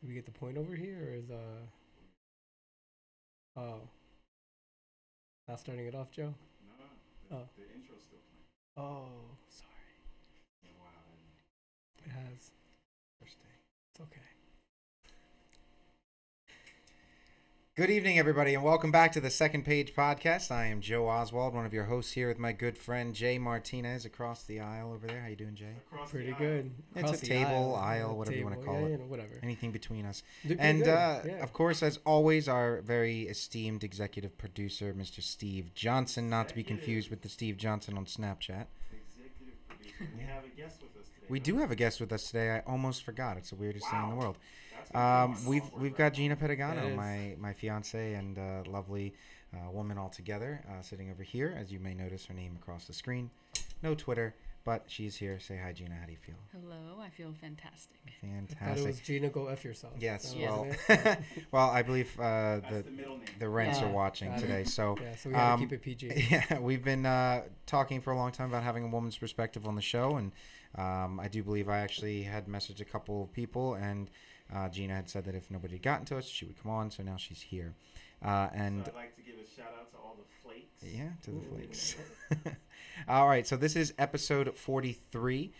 Did we get the point over here, or is oh, not starting it off, Joe? No, Oh, the intro's still playing. oh, sorry. Wow. It has. First day. It's okay. Good evening, everybody, and welcome back to the Second Page Podcast. I am Joe Oswald, one of your hosts here with my good friend Jay Martinez across the aisle over there. How you doing, Jay? Across Pretty the good. It's Across a the table, aisle, whatever you want to call yeah, it. You know, whatever. Anything between us. Did pretty And, good, yeah. of course, as always, our very esteemed executive producer, Mr. Steve Johnson, not to be confused with the Steve Johnson on Snapchat. Executive producer. We have a guest with us today. We do have a guest with us today. I almost forgot. It's the weirdest thing in the world. That's gonna be We've got Gina Pedagano, That is. my fiance and lovely woman altogether, sitting over here. As you may notice, her name across the screen. No Twitter, but she's here. Say hi, Gina. How do you feel? Hello, I feel fantastic. I thought it Fantastic. was Gina, go F yourself. Yes. That Well, was it? well, I believe That's the middle name. the rents Ah, are watching got it. today. So Yeah, so we gotta keep it PG. yeah, we've been talking for a long time about having a woman's perspective on the show, and I do believe I actually had messaged a couple of people, and Gina had said that if nobody had gotten to us, she would come on. So now she's here, and So I'd like to give a shout out to all the flakes. yeah, to the Ooh. flakes. All right, so this is episode 43.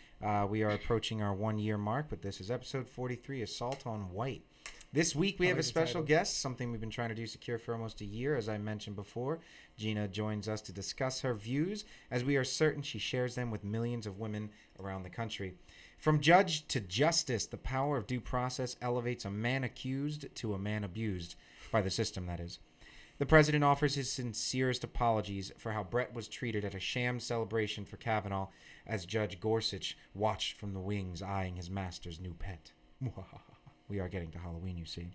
We are approaching our 1 year mark, but this is episode 43, Assault on White. This week we I have a like the special title. guest, something we've been trying to do secure for almost a year, as I mentioned before. Gina joins us to discuss her views, as we are certain she shares them with millions of women around the country. From judge to justice, the power of due process elevates a man accused to a man abused, by the system, that is. The president offers his sincerest apologies for how Brett was treated at a sham celebration for Kavanaugh as Judge Gorsuch watched from the wings eyeing his master's new pet. We are getting to Halloween, you see.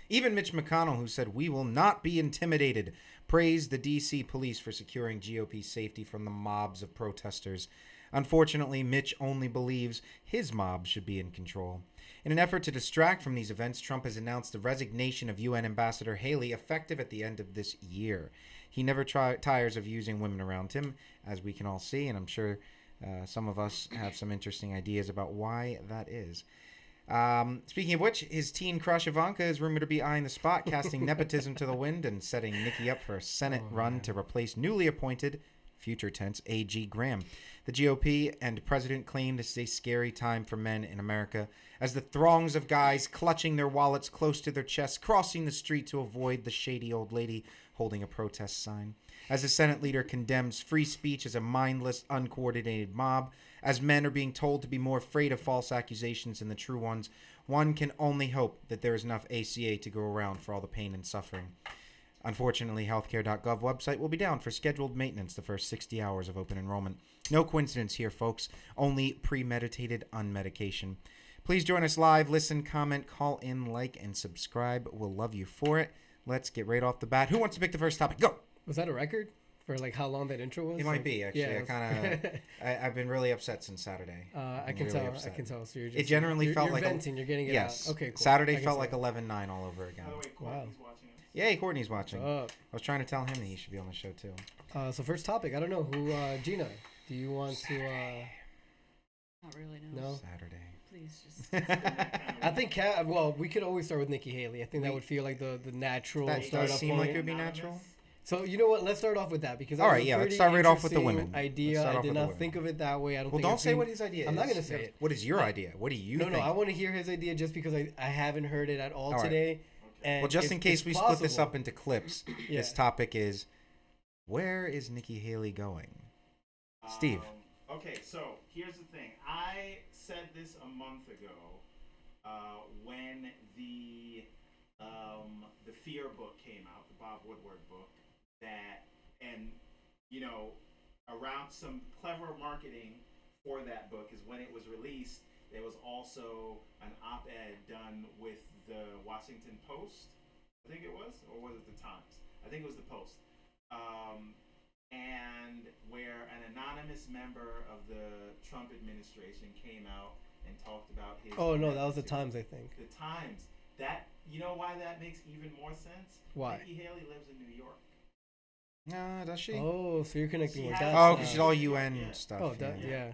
Even Mitch McConnell, who said, "We will not be intimidated," praised the D.C. police for securing GOP safety from the mobs of protesters. Unfortunately, Mitch only believes his mob should be in control. In an effort to distract from these events, Trump has announced the resignation of UN Ambassador Haley, effective at the end of this year. He never tires of using women around him, as we can all see, and I'm sure some of us have some interesting ideas about why that is. Speaking of which, his teen crush Ivanka is rumored to be eyeing the spot, casting nepotism to the wind and setting Nikki up for a Senate run to replace newly appointed, future tense, A.G. Graham. The GOP and president claim this is a scary time for men in America, as the throngs of guys clutching their wallets close to their chests, crossing the street to avoid the shady old lady holding a protest sign. As the Senate leader condemns free speech as a mindless, uncoordinated mob, as men are being told to be more afraid of false accusations than the true ones, one can only hope that there is enough ACA to go around for all the pain and suffering. Unfortunately, healthcare.gov website will be down for scheduled maintenance the first 60 hours of open enrollment. No coincidence here, folks. Only premeditated unmedication. Please join us live, listen, comment, call in, like, and subscribe. We'll love you for it. Let's get right off the bat. Who wants to pick the first topic? Go! Was that a record for like how long that intro was? It might Like, be, actually. yeah, I kind of... I've been really upset since Saturday. I I'm can really tell. upset. I can tell. So you're just, It generally you're, felt you're like venting. You're getting it yes. out. Okay, cool. Saturday I can felt see like that. 11-9 all over again. By the way, Wow. Courtney's watching us. Yay, Courtney's watching. What's up? I was trying to tell him that he should be on the show, too. So first topic. I don't know who. Gina, do you want to? Not really, no. No. Saturday. Please just. I think well, we could always start with Nikki Haley. I think that We- would feel like the natural That start does up seem point. like it would be natural. So you know what? Let's start off with that because All that right, was a yeah, let's pretty start right off with the interesting women. Let's Idea. start I off did with the not women. think of it that way. I don't. Well, think don't I've say seen- what his idea I'm is. not gonna say it. What is your idea? What do you No, think? no. I want to hear his idea just because I haven't heard it at all All right. today. And Well, just if in case it's we split this possible- up into clips, Yeah. this topic is, where is Nikki Haley going? Steve. Okay, so here's the thing. I said this a month ago when the Fear book came out, the Bob Woodward book, and you know, around some clever marketing for that book is when it was released. There was also an op-ed done with the Washington Post, I think it was, or was it the Times? I think it was the Post. And where an anonymous member of the Trump administration came out and talked about his. Oh no, that was the commitment Times, I think. to the Times. That, you know why that makes even more sense? Why? Nikki Haley lives in New York. Does she? Oh, so you're connecting She with has- that. Oh, now. because she's all UN Yeah. stuff. Oh, that, yeah. yeah.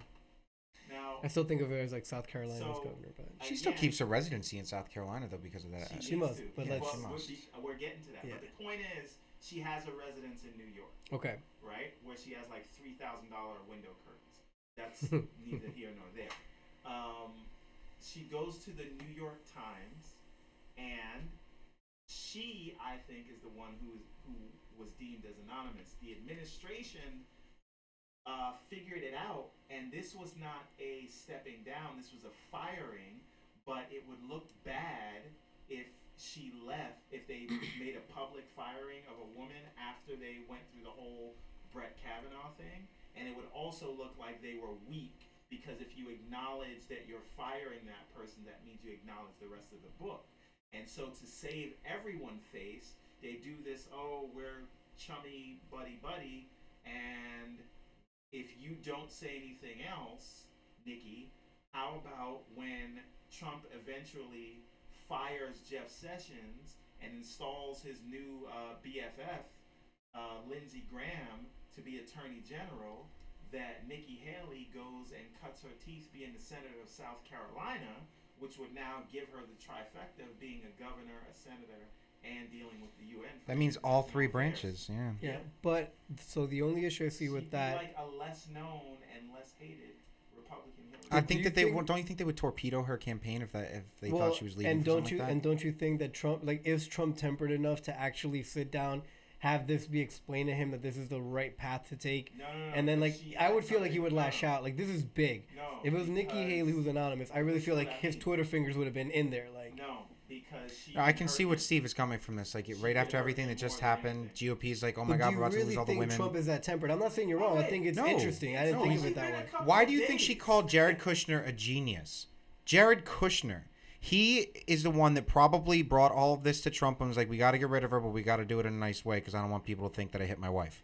Now, I still think of her as like South Carolina's So- governor, but She still again, keeps her residency in South Carolina though because of that. She needs must, to. but Yeah, let's- She we're- must. We're getting to that. Yeah. But the point is, she has a residence in New York, okay. right? Where she has like $3,000 window curtains. That's neither here nor there. She goes to the New York Times, and she, I think, is the one who was deemed as anonymous. The administration figured it out, and this was not a stepping down. This was a firing, but it would look bad if she left, if they made a public firing of a woman after they went through the whole Brett Kavanaugh thing, and it would also look like they were weak, because if you acknowledge that you're firing that person, that means you acknowledge the rest of the book. And so to save everyone face, they do this, oh, we're chummy buddy, and if you don't say anything else, Nikki, how about when Trump eventually fires Jeff Sessions and installs his new BFF, Lindsey Graham, to be Attorney General, that Nikki Haley goes and cuts her teeth being the Senator of South Carolina, which would now give her the trifecta of being a governor, a senator, and dealing with the UN. That means all three branches. Yeah. Yeah, but so the only issue I see with She'd be that, like a less known and less hated Republican Hillary. I do think you that they think- would. Don't you think they would torpedo her campaign if they well, thought she was leaving? and for don't something you like that? and don't you think that Trump, like, is Trump tempered enough to actually sit down, have this be explained to him that this is the right path to take, No, and then like she I would had feel like he something- would lash no, out, like this is big. No, If it was Nikki because- Haley who was anonymous, I really feel like That's his what I mean. Twitter fingers would have been in there, like. No, because she. I can hurt see what him. Steve is coming from this. Like She right did after hurt everything him that just more than happened, anything. GOP is like, oh But my do god, you we're about to really lose all the think women. Trump is that tempered? I'm not saying you're wrong. I Wait, think it's no. interesting. I didn't No, think he's of it only that been way. a couple Why of do you think she days. called Jared Kushner a genius? Jared Kushner. He is the one that probably brought all of this to Trump and was like, we got to get rid of her, but we got to do it in a nice way because I don't want people to think that I hit my wife.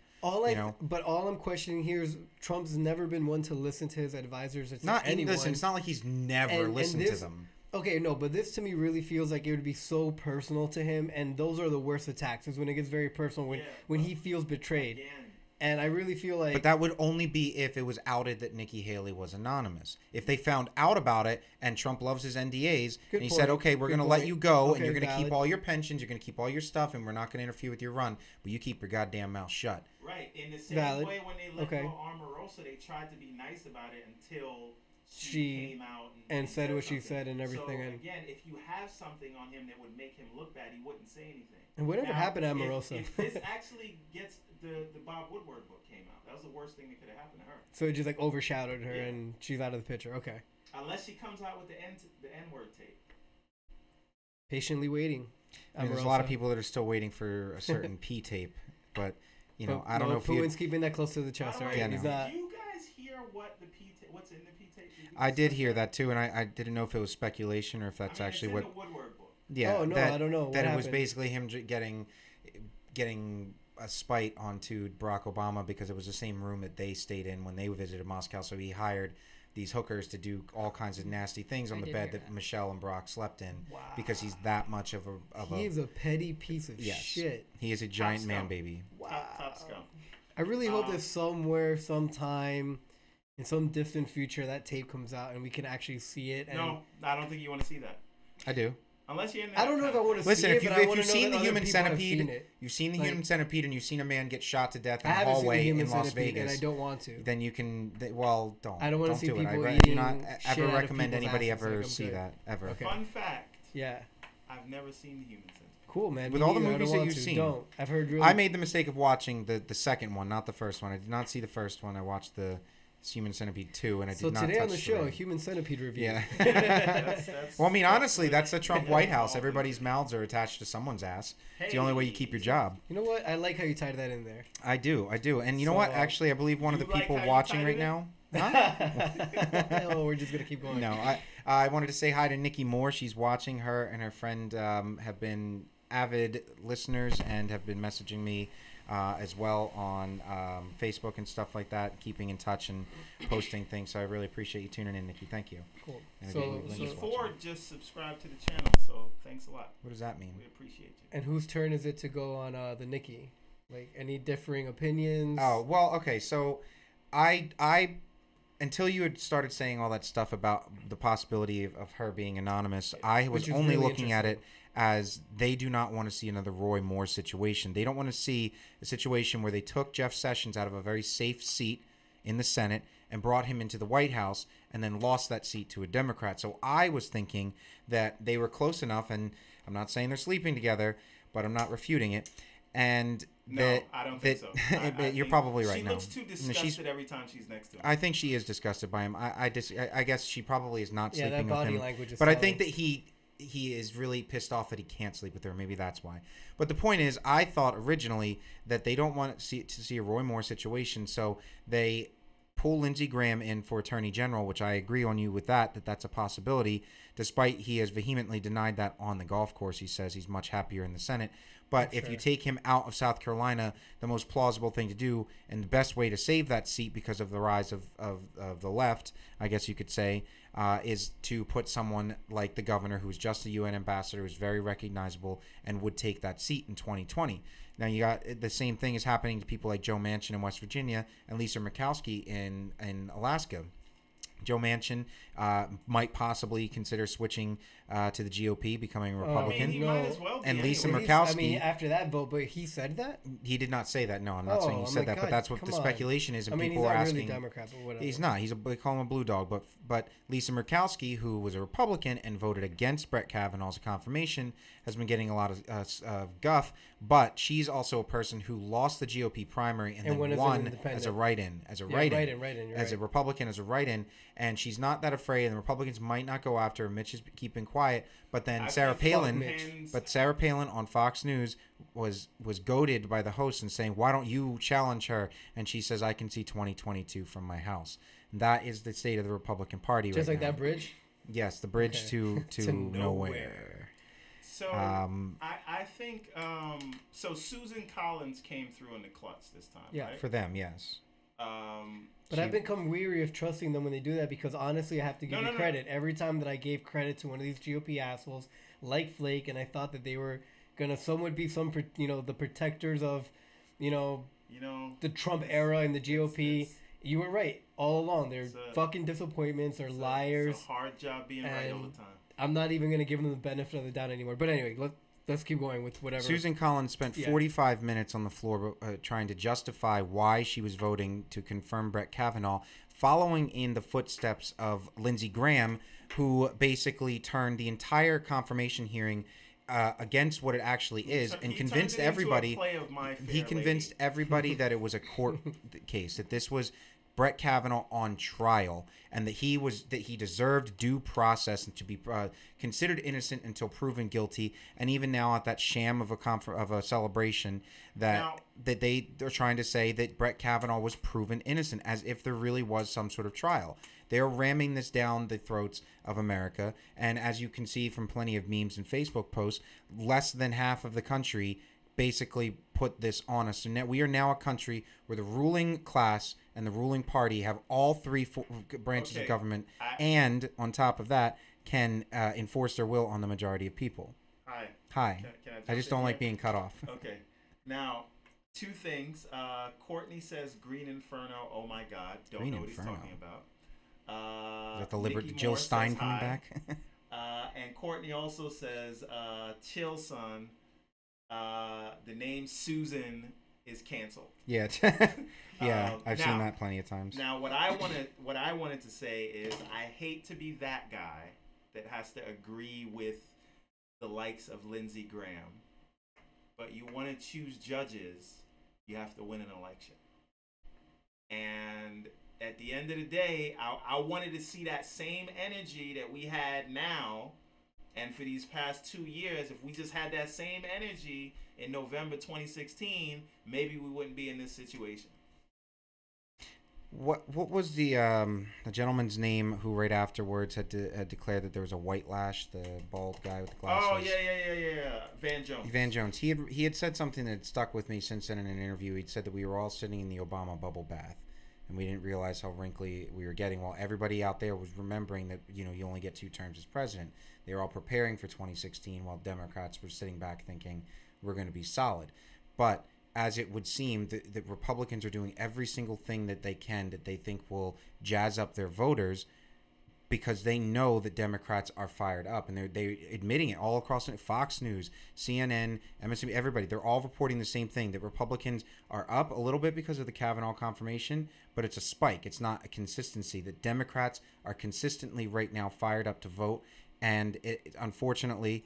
But all I'm questioning here is Trump's never been one to listen to his advisors. It's Not anyone. listen. It's not like he's never And listened to this- them. Okay, no, but this to me really feels like it would be so personal to him, and those are the worst attacks. Is when it gets very personal, when Yeah, when but he feels betrayed, Again, and I really feel like But that would only be if it was outed that Nikki Haley was anonymous. If they found out about it and Trump loves his NDAs Good and he point. said, okay, we're Good going to let point. you go and Okay, you're going to keep valid. all your pensions, you're going to keep all your stuff, and we're not going to interfere with your run, but you keep your goddamn mouth shut. right. In the same Valid. way, when they let Okay. go Omarosa, they tried to be nice about it until She she came out and said what she something. said and everything, So and- again, if you have something on him that would make him look bad, he wouldn't say anything. and whatever Now, happened to if- Omarosa. If this actually gets the Bob Woodward book came out, that was the worst thing that could have happened to her. So it just like overshadowed her, Yeah. and she's out of the picture. Okay, Unless she comes out with the N-word tape. patiently waiting. I mean, there's a lot of Omarosa. people that are still waiting for a certain P tape, but, you know, But I don't no, know if you... Putin's keeping that close to the chest, By the right? way, Yeah, He's no. not. Did you guys hear what the what's in the P tape? you I did discuss hear that too, and I didn't know if it was speculation or if that's I mean, actually it's what... in the Woodward book. Yeah, Oh, no, that, I don't know. That What it was happened? basically him getting a spite onto Barack Obama because it was the same room that they stayed in when they visited Moscow. So he hired these hookers to do all kinds of nasty things on I the did bed hear that that. Michelle and Barack slept in Wow. because he's that much of He a is a petty piece of yes. shit. He is a giant scum. man baby. Top scum. I really hope Um, that somewhere, sometime, in some distant future, that tape comes out and we can actually see it. And No, I don't think you want to see that. I do. Unless you're in I don't know if I want to Listen, see if it, you but I if wanna you've know seen that the other Human people have Centipede, seen it. you've seen the Like- Human Centipede, and you've seen a man get shot to death in I a haven't seen the hallway Human in Las Centipede, Vegas. and I don't want to. Then you can. Well, don't. I don't wanna Don't see do it. people I do eating not shit ever out of recommend people's anybody asses, ever like, I'm see good. that ever. Okay. Fun fact: Yeah, I've never seen the Human Centipede. cool, man. With Me all the neither. I movies don't that want you've to. seen. Don't. I've heard really. I made the mistake of watching the second one, not the first one. I did not see the first one. I watched the Human Centipede 2, and I did So not today touch on the show, rating. Human Centipede review. Yeah. That's Well, I mean, honestly, what- that's the Trump Yeah, White House. well, Everybody's mouths are attached to somene's ass. It's the only way you keep your Hey. job. You know what? I like how you tied that in there. I do. And you know So, what? Actually, I believe one of you the like people how you watching tied right it in? now. Huh? Oh, we're just gonna keep going. No, I wanted to say hi to Nikki Moore. She's watching. Her and her friend have been avid listeners and have been messaging me as well on Facebook and stuff like that, keeping in touch and posting things. So I really appreciate you tuning in, Nikki. Thank you. Cool. And So, again, Lee Linda's so watching. Ford just subscribed to the channel, so thanks a lot. What does that mean? We appreciate you. and whose turn is it to go on the Nikki? Like any differing opinions? Oh well, okay. So I until you had started saying all that stuff about the possibility of her being anonymous, I was Which is only really looking at it interesting. as they do not want to see another Roy Moore situation. They don't want to see a situation where they took Jeff Sessions out of a very safe seat in the Senate and brought him into the White House and then lost that seat to a Democrat. So I was thinking that they were close enough, and I'm not saying they're sleeping together, but I'm not refuting it. And No, that, I don't think so. I you're think probably right. She No, looks too No, disgusted every time she's next to him. I think she is disgusted by him. I guess she probably is not Yeah, that sleeping with body him. language is But I telling. think that he is really pissed off that he can't sleep with her. Maybe that's why. But the point is, I thought originally that they don't want to see a Roy Moore situation, so they pull Lindsey Graham in for Attorney General, which I agree on you with that's a possibility, despite he has vehemently denied that on the golf course. He says he's much happier in the Senate. But if you take him out of South Carolina, the most plausible thing to do and the best way to save that seat because of the rise of the left, I guess you could say, is to put someone like the governor who's just a UN ambassador, who's very recognizable and would take that seat in 2020. Now, you got the same thing is happening to people like Joe Manchin in West Virginia and Lisa Murkowski in Alaska. Joe Manchin might possibly consider switching to the GOP, becoming a Republican. I mean, he might as well be And Lisa anyway. Murkowski. I mean, after that vote, but he said that. He did not say that. No, I'm not Oh, saying he I'm said like, that, but God, that's what the come on. speculation is, and I mean, people he's are not asking. really Democrat, but whatever. He's not. They call him a blue dog, but Lisa Murkowski, who was a Republican and voted against Brett Kavanaugh's confirmation, has been getting a lot of guff. But she's also a person who lost the GOP primary and then won as an won independent. as a write-in, write-in, you're as a right. Republican, as a write-in, and she's not that afraid. And the Republicans might not go after her. Mitch is keeping quiet, but then I Sarah think fuck Palin. Mitch. But Sarah Palin on Fox News was goaded by the host and saying, "Why don't you challenge her?" And she says, "I can see 2022 from my house." And that is the state of the Republican Party Just right like now. that bridge. Yes, the bridge Okay. to To nowhere. nowhere. So Um, I think so. Susan Collins came through in the clutch this time, Yeah. right? For them, yes. But I've become weary of trusting them when they do that because honestly, I have to give you credit. Every time that I gave credit to one of these GOP assholes like Flake, and I thought that they were gonna somewhat be the protectors of, the Trump era in the GOP. You were right all along. They're fucking disappointments. They're liars. It's a hard job being right all the time. I'm not even gonna give them the benefit of the doubt anymore. But anyway, let's keep going with whatever. Susan Collins spent 45 minutes on the floor trying to justify why she was voting to confirm Brett Kavanaugh, following in the footsteps of Lindsey Graham, who basically turned the entire confirmation hearing against what it actually is, and convinced everybody. He convinced everybody that it was a court case, that this was Brett Kavanaugh on trial, and that he deserved due process and to be considered innocent until proven guilty. And even now, at that sham of a celebration, that they are trying to say that Brett Kavanaugh was proven innocent, as if there really was some sort of trial. They are ramming this down the throats of America, and as you can see from plenty of memes and Facebook posts, less than half of the country basically put this on us. So now we are now a country where the ruling class and the ruling party have all three branches of government, and on top of that, can enforce their will on the majority of people. Hi. Can I just don't like being cut off. Okay. Now, two things. Courtney says Green Inferno. Oh my God. Don't Green know Inferno. what he's talking about. Is that the Nikki Jill Moore Stein says coming hi. back? And Courtney also says, chill, son. The name Susan is canceled. Yeah. Yeah, I've seen that plenty of times. Now, what I wanted to say is, I hate to be that guy that has to agree with the likes of Lindsey Graham, but you want to choose judges, you have to win an election. And at the end of the day, I wanted to see that same energy that we had now, and for these past 2 years. If we just had that same energy in November 2016, maybe we wouldn't be in this situation. What was the gentleman's name who right afterwards had declared that there was a white lash, the bald guy with the glasses? Oh yeah. Van Jones. Van Jones. He had said something that stuck with me since then in an interview. He'd said that we were all sitting in the Obama bubble bath, and we didn't realize how wrinkly we were getting, while everybody out there was remembering that you only get 2 terms as president. They were all preparing for 2016, while Democrats were sitting back thinking we're going to be solid. But as it would seem, the Republicans are doing every single thing that they can that they think will jazz up their voters, because they know that Democrats are fired up, and they're admitting it all across Fox News, CNN, MSNBC, everybody. They're all reporting the same thing, that Republicans are up a little bit because of the Kavanaugh confirmation, but it's a spike. It's not a consistency. That Democrats are consistently right now fired up to vote, and unfortunately,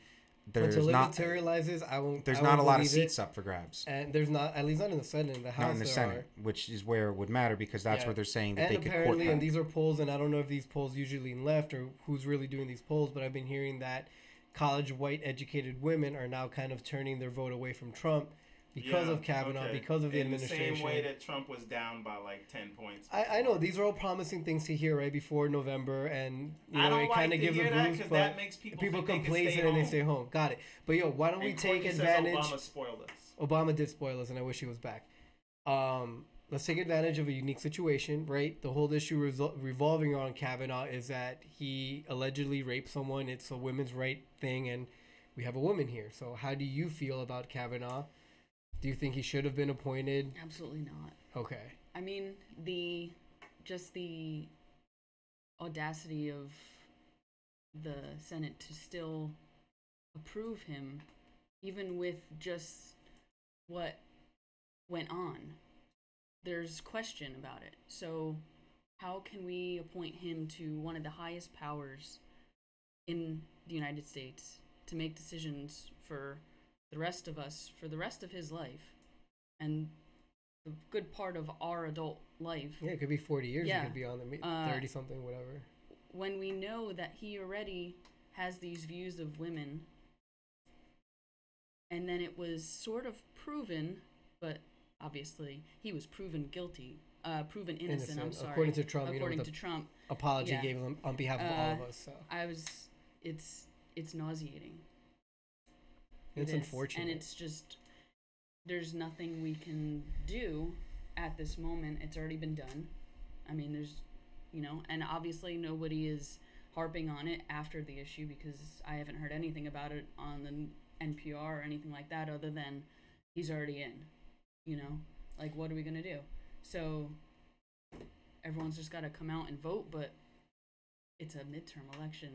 there's until it not materializes. There's not a lot of seats up for grabs, and there's not, at least not in the Senate. In the House, not in the Senate, which is where it would matter, because that's where they're saying that and they could court apparently, and these are polls, and I don't know if these polls usually lean left or who's really doing these polls, but I've been hearing that college white educated women are now kind of turning their vote away from Trump because of Kavanaugh, because of the administration. In the same way that Trump was down by like 10 points. I know these are all promising things to hear right before November, and it kind of gives a boost, but that makes people complacent and they stay home. Got it. But why don't we take advantage? Obama spoiled us. Obama did spoil us, and I wish he was back. Let's take advantage of a unique situation, right? The whole issue revolving around Kavanaugh is that he allegedly raped someone. It's a women's right thing, and we have a woman here. So how do you feel about Kavanaugh? Do you think he should have been appointed? Absolutely not. Okay. I mean, the audacity of the Senate to still approve him, even with just what went on. There's question about it. So how can we appoint him to one of the highest powers in the United States to make decisions for the rest of us, for the rest of his life, and the good part of our adult life? Yeah, it could be 40 years. Yeah. It could be on the 30-something, whatever. When we know that he already has these views of women, and then it was sort of proven, but obviously he was proven guilty, proven innocent. I'm sorry. According to Trump, according to Trump, apology gave him on behalf of all of us. So it's nauseating. It's unfortunate, and it's just, there's nothing we can do at this moment. It's already been done. I mean, there's, and obviously nobody is harping on it after the issue, because I haven't heard anything about it on the NPR or anything like that, other than he's already in. Like, what are we gonna do? So everyone's just got to come out and vote, but it's a midterm election.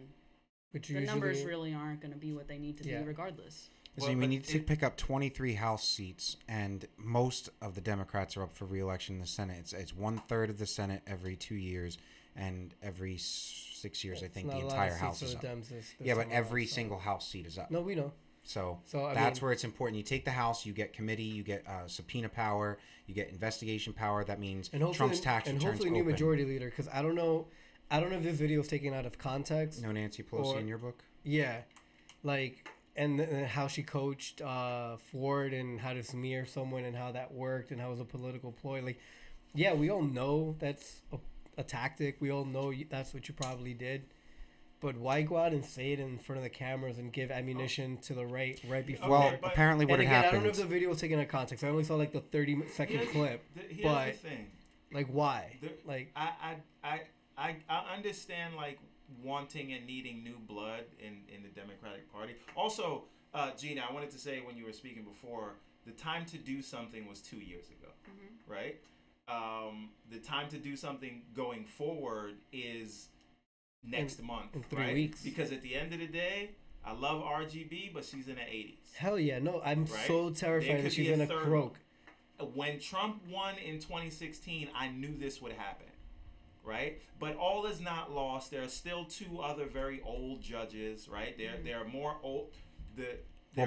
The numbers really aren't going to be what they need to be regardless. So we need to pick up 23 House seats, and most of the Democrats are up for re-election in the Senate. It's 1/3 of the Senate every 2 years, and every 6 years, I think the entire House is up. But every single House seat is up. No, we know. So that's where it's important. You take the House, you get committee, you get subpoena power, you get investigation power. That means Trump's tax returns hopefully new majority leader, because I don't know if this video is taken out of context. No Nancy Pelosi in your book? Yeah, and how she coached Ford, and how to smear someone, and how that worked, and how it was a political ploy. We all know that's a tactic. We all know that's what you probably did. But why go out and say it in front of the cameras and give ammunition to the right before? Well, apparently what had happened. I don't know if the video was taken out of context. I only saw the 30-second clip. Here's the thing. Why? I understand wanting and needing new blood in the Democratic Party. Also, Gina, I wanted to say when you were speaking before, the time to do something was 2 years ago, right? The time to do something going forward is next month, in 3 weeks. Because at the end of the day, I love RGB, but she's in her 80s. Hell yeah, no, I'm so terrified that she's gonna croak. When Trump won in 2016, I knew this would happen, right? But all is not lost. There are still 2 other very old judges, right? There are more old.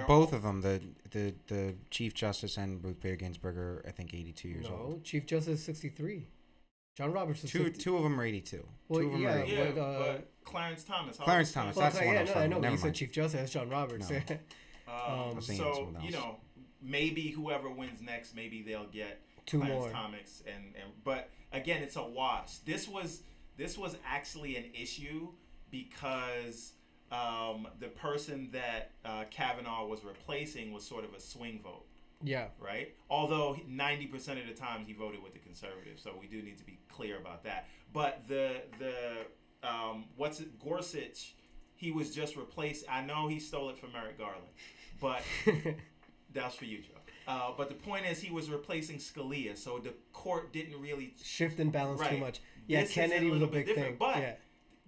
Both of them, the Chief Justice and Ruth Bader Ginsburg, are I think 82 years old. No, Chief Justice is 63. John Roberts is 50. Two of them are 82. Well, two of them are 82. But Clarence Thomas. Clarence Thomas. That's the one I was talking about. I know. You said Chief Justice. That's John Roberts. No. So maybe whoever wins next, maybe they'll get 2 Clarence more. Thomas but again, it's a wash. This was actually an issue because the person that Kavanaugh was replacing was sort of a swing vote. Yeah. Right? Although 90% of the time he voted with the conservatives, so we do need to be clear about that. But Gorsuch, he was just replaced. I know he stole it from Merrick Garland, but That was for you, Joe. But the point is, he was replacing Scalia, so the court didn't really shift and balance right. too much. Yeah, This Kennedy was a big thing. But yeah.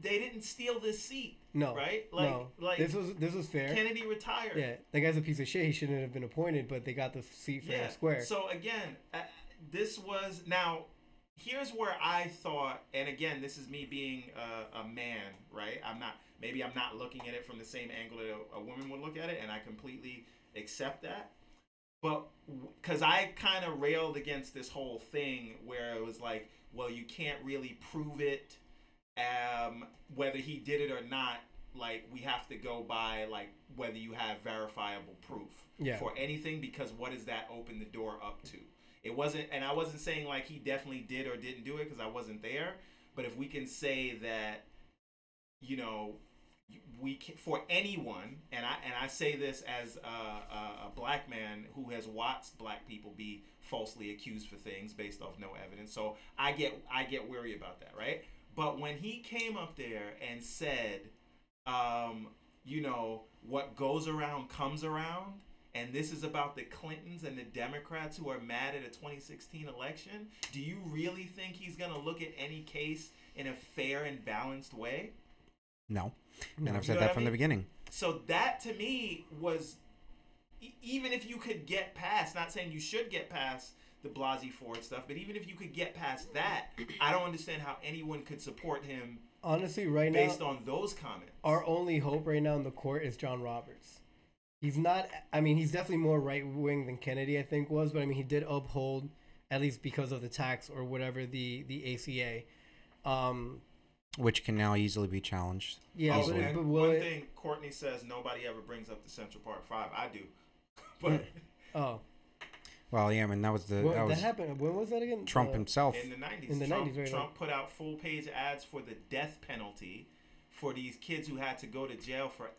they didn't steal this seat. No, right? Like this was fair. Kennedy retired. Yeah, that guy's a piece of shit. He shouldn't have been appointed, but they got the seat fair and square. So again, this was now. Here's where I thought, and again, this is me being a man, right? I'm not looking at it from the same angle that a woman would look at it, and I completely accept that. But because I kind of railed against this whole thing where it was like, well, you can't really prove it, whether he did it or not. Like, we have to go by like whether you have verifiable proof for anything, because what does that open the door up to? It wasn't, and I wasn't saying like he definitely did or didn't do it because I wasn't there. But if we can say that, you know, we can, for anyone, and I say this as a black man who has watched black people be falsely accused for things based off no evidence. So I get weary about that, right? But when he came up there and said, you know, what goes around comes around, and this is about the Clintons and the Democrats who are mad at a 2016 election, do you really think he's going to look at any case in a fair and balanced way? No. And I've said that from the beginning. So that to me was, even if you could get past, not saying you should get past the Blasey Ford stuff, but even if you could get past that, I don't understand how anyone could support him. Honestly, right now, based on those comments, our only hope right now in the court is John Roberts. He's not, I mean, he's definitely more right-wing than Kennedy, I think, was, but I mean, he did uphold, at least because of the tax or whatever, the ACA. Which can now easily be challenged. Yeah, but one thing Courtney says, nobody ever brings up the Central Park 5. I do. But well, yeah, I mean, that was that happened. When was that again? Trump himself. In the 90s. In the 90s, right? Trump put out full-page ads for the death penalty for these kids who had to go to jail for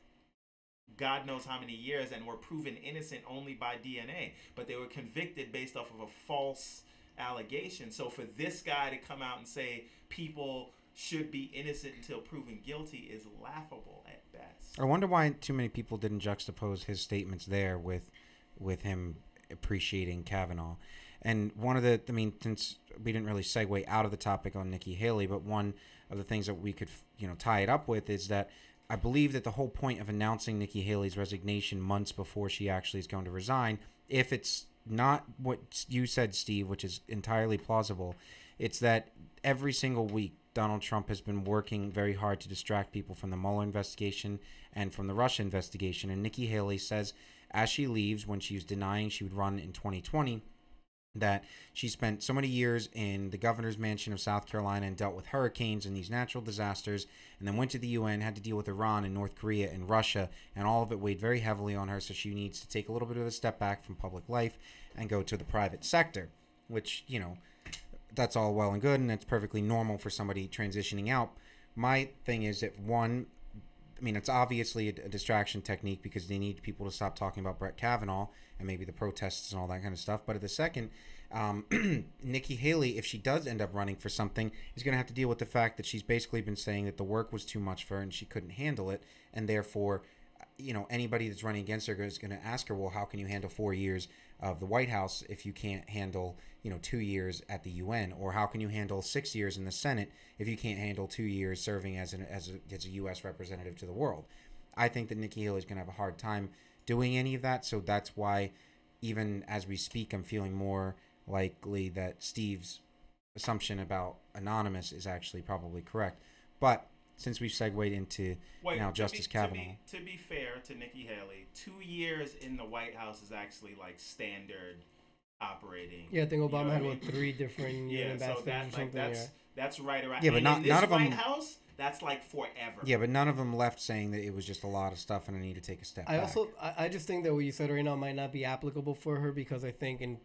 God knows how many years and were proven innocent only by DNA. But they were convicted based off of a false allegation. So for this guy to come out and say people should be innocent until proven guilty is laughable at best. I wonder why too many people didn't juxtapose his statements there with him appreciating Kavanaugh. And one of the, I mean, since we didn't really segue out of the topic on Nikki Haley, but one of the things that we could, you know, tie it up with is that I believe that the whole point of announcing Nikki Haley's resignation months before she actually is going to resign, if it's not what you said, Steve, which is entirely plausible, it's that every single week Donald Trump has been working very hard to distract people from the Mueller investigation and from the Russia investigation. And Nikki Haley says, as she leaves, when she was denying she would run in 2020, that she spent so many years in the governor's mansion of South Carolina and dealt with hurricanes and these natural disasters, and then went to the UN, had to deal with Iran and North Korea and Russia, and all of it weighed very heavily on her, so she needs to take a little bit of a step back from public life and go to the private sector, which, you know, that's all well and good, and it's perfectly normal for somebody transitioning out. My thing is that, one, I mean, it's obviously a distraction technique because they need people to stop talking about Brett Kavanaugh and maybe the protests and all that kind of stuff. But at the second, Nikki Haley, if she does end up running for something, is going to have to deal with the fact that she's basically been saying that the work was too much for her and she couldn't handle it. And therefore, you know, anybody that's running against her is going to ask her, well, how can you handle 4 years of the White House if you can't handle, you know, 2 years at the UN? Or how can you handle 6 years in the Senate if you can't handle 2 years serving as a U.S. representative to the world? I think that Nikki Haley is going to have a hard time doing any of that. So that's why, even as we speak, I'm feeling more likely that Steve's assumption about anonymous is actually probably correct. But since we've segued into now Justice Kavanaugh. To be fair to Nikki Haley, 2 years in the White House is actually like standard operating. Yeah, I think Obama had 3 different ambassadors or something. That's right around. Yeah, but none of them. White House, that's like forever. Yeah, but none of them left saying that it was just a lot of stuff and I need to take a step back. I just think that what you said right now might not be applicable for her because I think in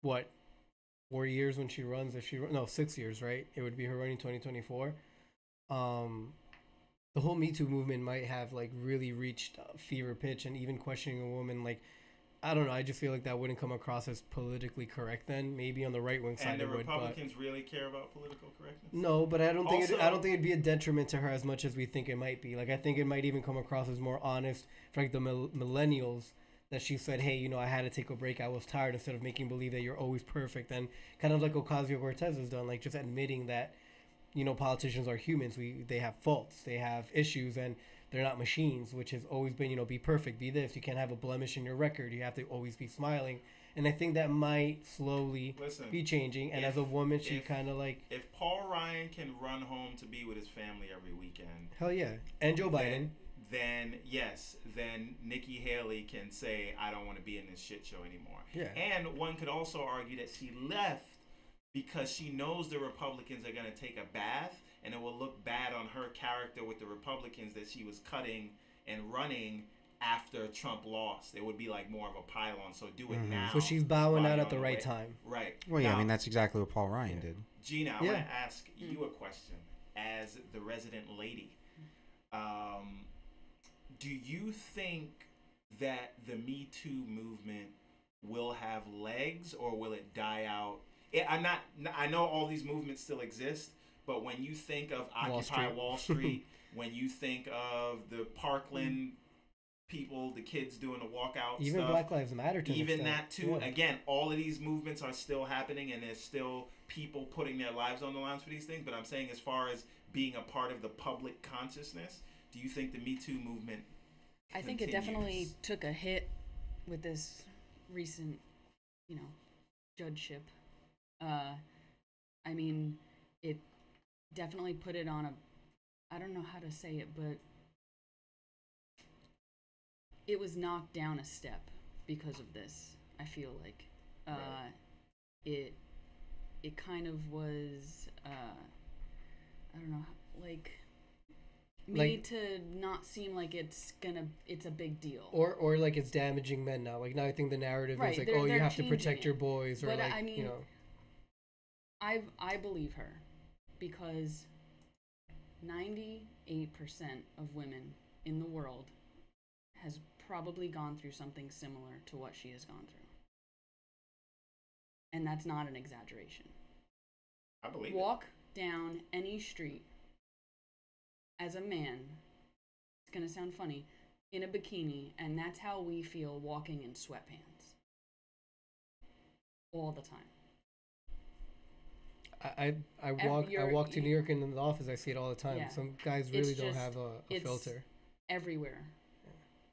4 years when she runs, 6 years, right? It would be her running 2024. The whole Me Too movement might have like really reached fever pitch, and even questioning a woman, like, I don't know, I just feel like that wouldn't come across as politically correct then. Maybe on the right wing side it would. And the Republicans really care about political correctness? No, but I don't think it'd be a detriment to her as much as we think it might be. Like, I think it might even come across as more honest for like the millennials that she said, hey, you know, I had to take a break. I was tired, instead of making believe that you're always perfect. And kind of like Ocasio-Cortez has done, like just admitting that, you know, politicians are humans. They have faults, they have issues, and they're not machines, which has always been, you know, be perfect, be this. You can't have a blemish in your record. You have to always be smiling. And I think that might slowly be changing. And as a woman, she kind of like... If Paul Ryan can run home to be with his family every weekend... Hell yeah. And Joe Biden. Then Nikki Haley can say, I don't want to be in this shit show anymore. Yeah. And one could also argue that she left because she knows the Republicans are going to take a bath, and it will look bad on her character with the Republicans that she was cutting and running after Trump lost. It would be like more of a pylon, so do it now. So she's bowing out at the right time. Right. Well, yeah, now, I mean, that's exactly what Paul Ryan did. Gina, I want to ask you a question as the resident lady. Do you think that the Me Too movement will have legs, or will it die out? I know all these movements still exist, but when you think of Occupy Wall Street, when you think of the Parkland people, the kids doing the walkout even stuff, Black Lives Matter to even that too. Yeah. Again, all of these movements are still happening, and there's still people putting their lives on the lines for these things. But I'm saying, as far as being a part of the public consciousness, do you think the Me Too movement I think it definitely took a hit with this recent, you know, judgeship. I mean, it definitely put it on I don't know how to say it, but it was knocked down a step because of this. I feel like it kind of was I don't know, like made to not seem like it's a big deal, or like it's damaging men now. Like now I think the narrative is like, oh, you have to protect your boys, or but like, I mean, you know. I believe her, because 98% of women in the world has probably gone through something similar to what she has gone through, and that's not an exaggeration. I believe Walk down any street as a man, it's gonna sound funny, in a bikini, and that's how we feel walking in sweatpants all the time. I walk to New York in the office. I see it all the time. Yeah. Some guys really don't have a filter. Everywhere,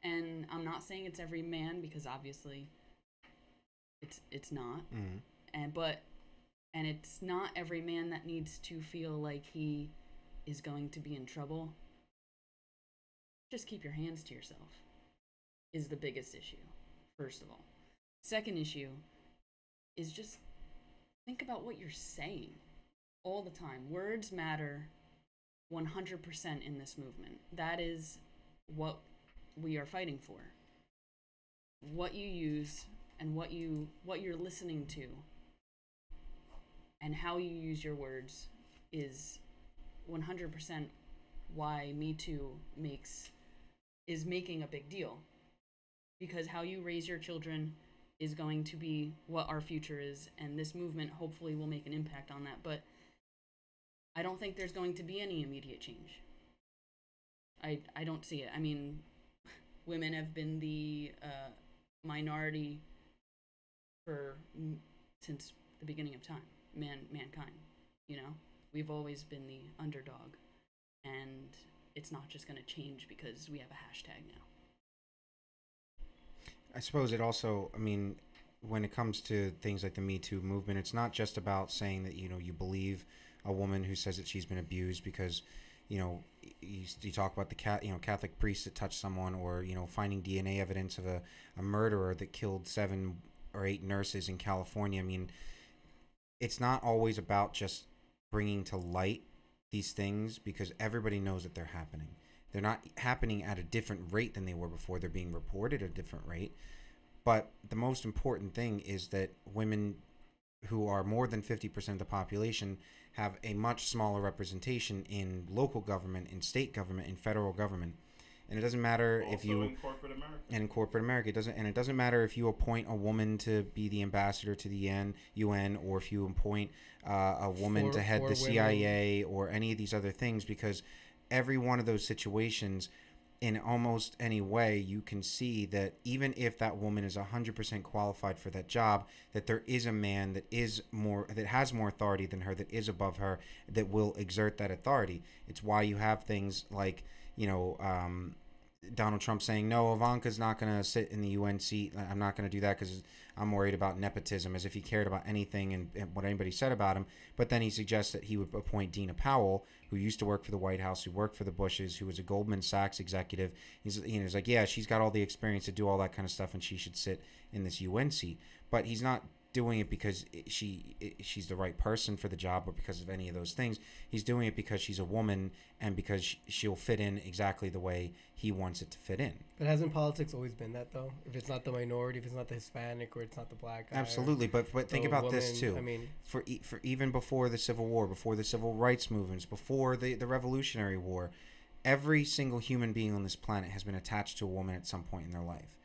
and I'm not saying it's every man, because obviously it's not. Mm-hmm. And it's not every man that needs to feel like he is going to be in trouble. Just keep your hands to yourself is the biggest issue, first of all. Second issue is just think about what you're saying all the time. Words matter 100% in this movement. That is what we are fighting for. What you use and what you're listening to and how you use your words is 100% why Me Too is making a big deal. Because how you raise your children is going to be what our future is, and this movement hopefully will make an impact on that. But I don't think there's going to be any immediate change. I don't see it. I mean, women have been the minority since the beginning of time. Mankind, you know, we've always been the underdog, and it's not just going to change because we have a hashtag now. I suppose it also, I mean, when it comes to things like the Me Too movement, it's not just about saying that, you know, you believe a woman who says that she's been abused, because, you know, you talk about the Catholic priest that touched someone, or, you know, finding DNA evidence of a murderer that killed 7 or 8 nurses in California. I mean, it's not always about just bringing to light these things, because everybody knows that they're happening. They're not happening at a different rate than they were before. They're being reported at a different rate. But the most important thing is that women, who are more than 50% of the population, have a much smaller representation in local government, in state government, in federal government. And it doesn't matter also if you in corporate America. And in corporate America, it doesn't matter if you appoint a woman to be the ambassador to the UN, or if you appoint a woman to head the CIA, or any of these other things, because every one of those situations, in almost any way, you can see that even if that woman is 100% qualified for that job, that there is a man that has more authority than her, that is above her, that will exert that authority. It's why you have things like, Donald Trump saying, no, Ivanka's not going to sit in the UN seat. I'm not going to do that because I'm worried about nepotism, as if he cared about anything and what anybody said about him. But then he suggests that he would appoint Dina Powell, who used to work for the White House, who worked for the Bushes, who was a Goldman Sachs executive. He's like, yeah, she's got all the experience to do all that kind of stuff, and she should sit in this UN seat. But he's not doing it because she's the right person for the job or because of any of those things. He's doing it because she's a woman and because she'll fit in exactly the way he wants it to fit in. But hasn't politics always been that, though? If it's not the minority, if it's not the Hispanic, or it's not the black guy. Absolutely, but think about woman, this too. I mean, for even before the Civil War, before the Civil Rights movements, before the Revolutionary War, every single human being on this planet has been attached to a woman at some point in their life.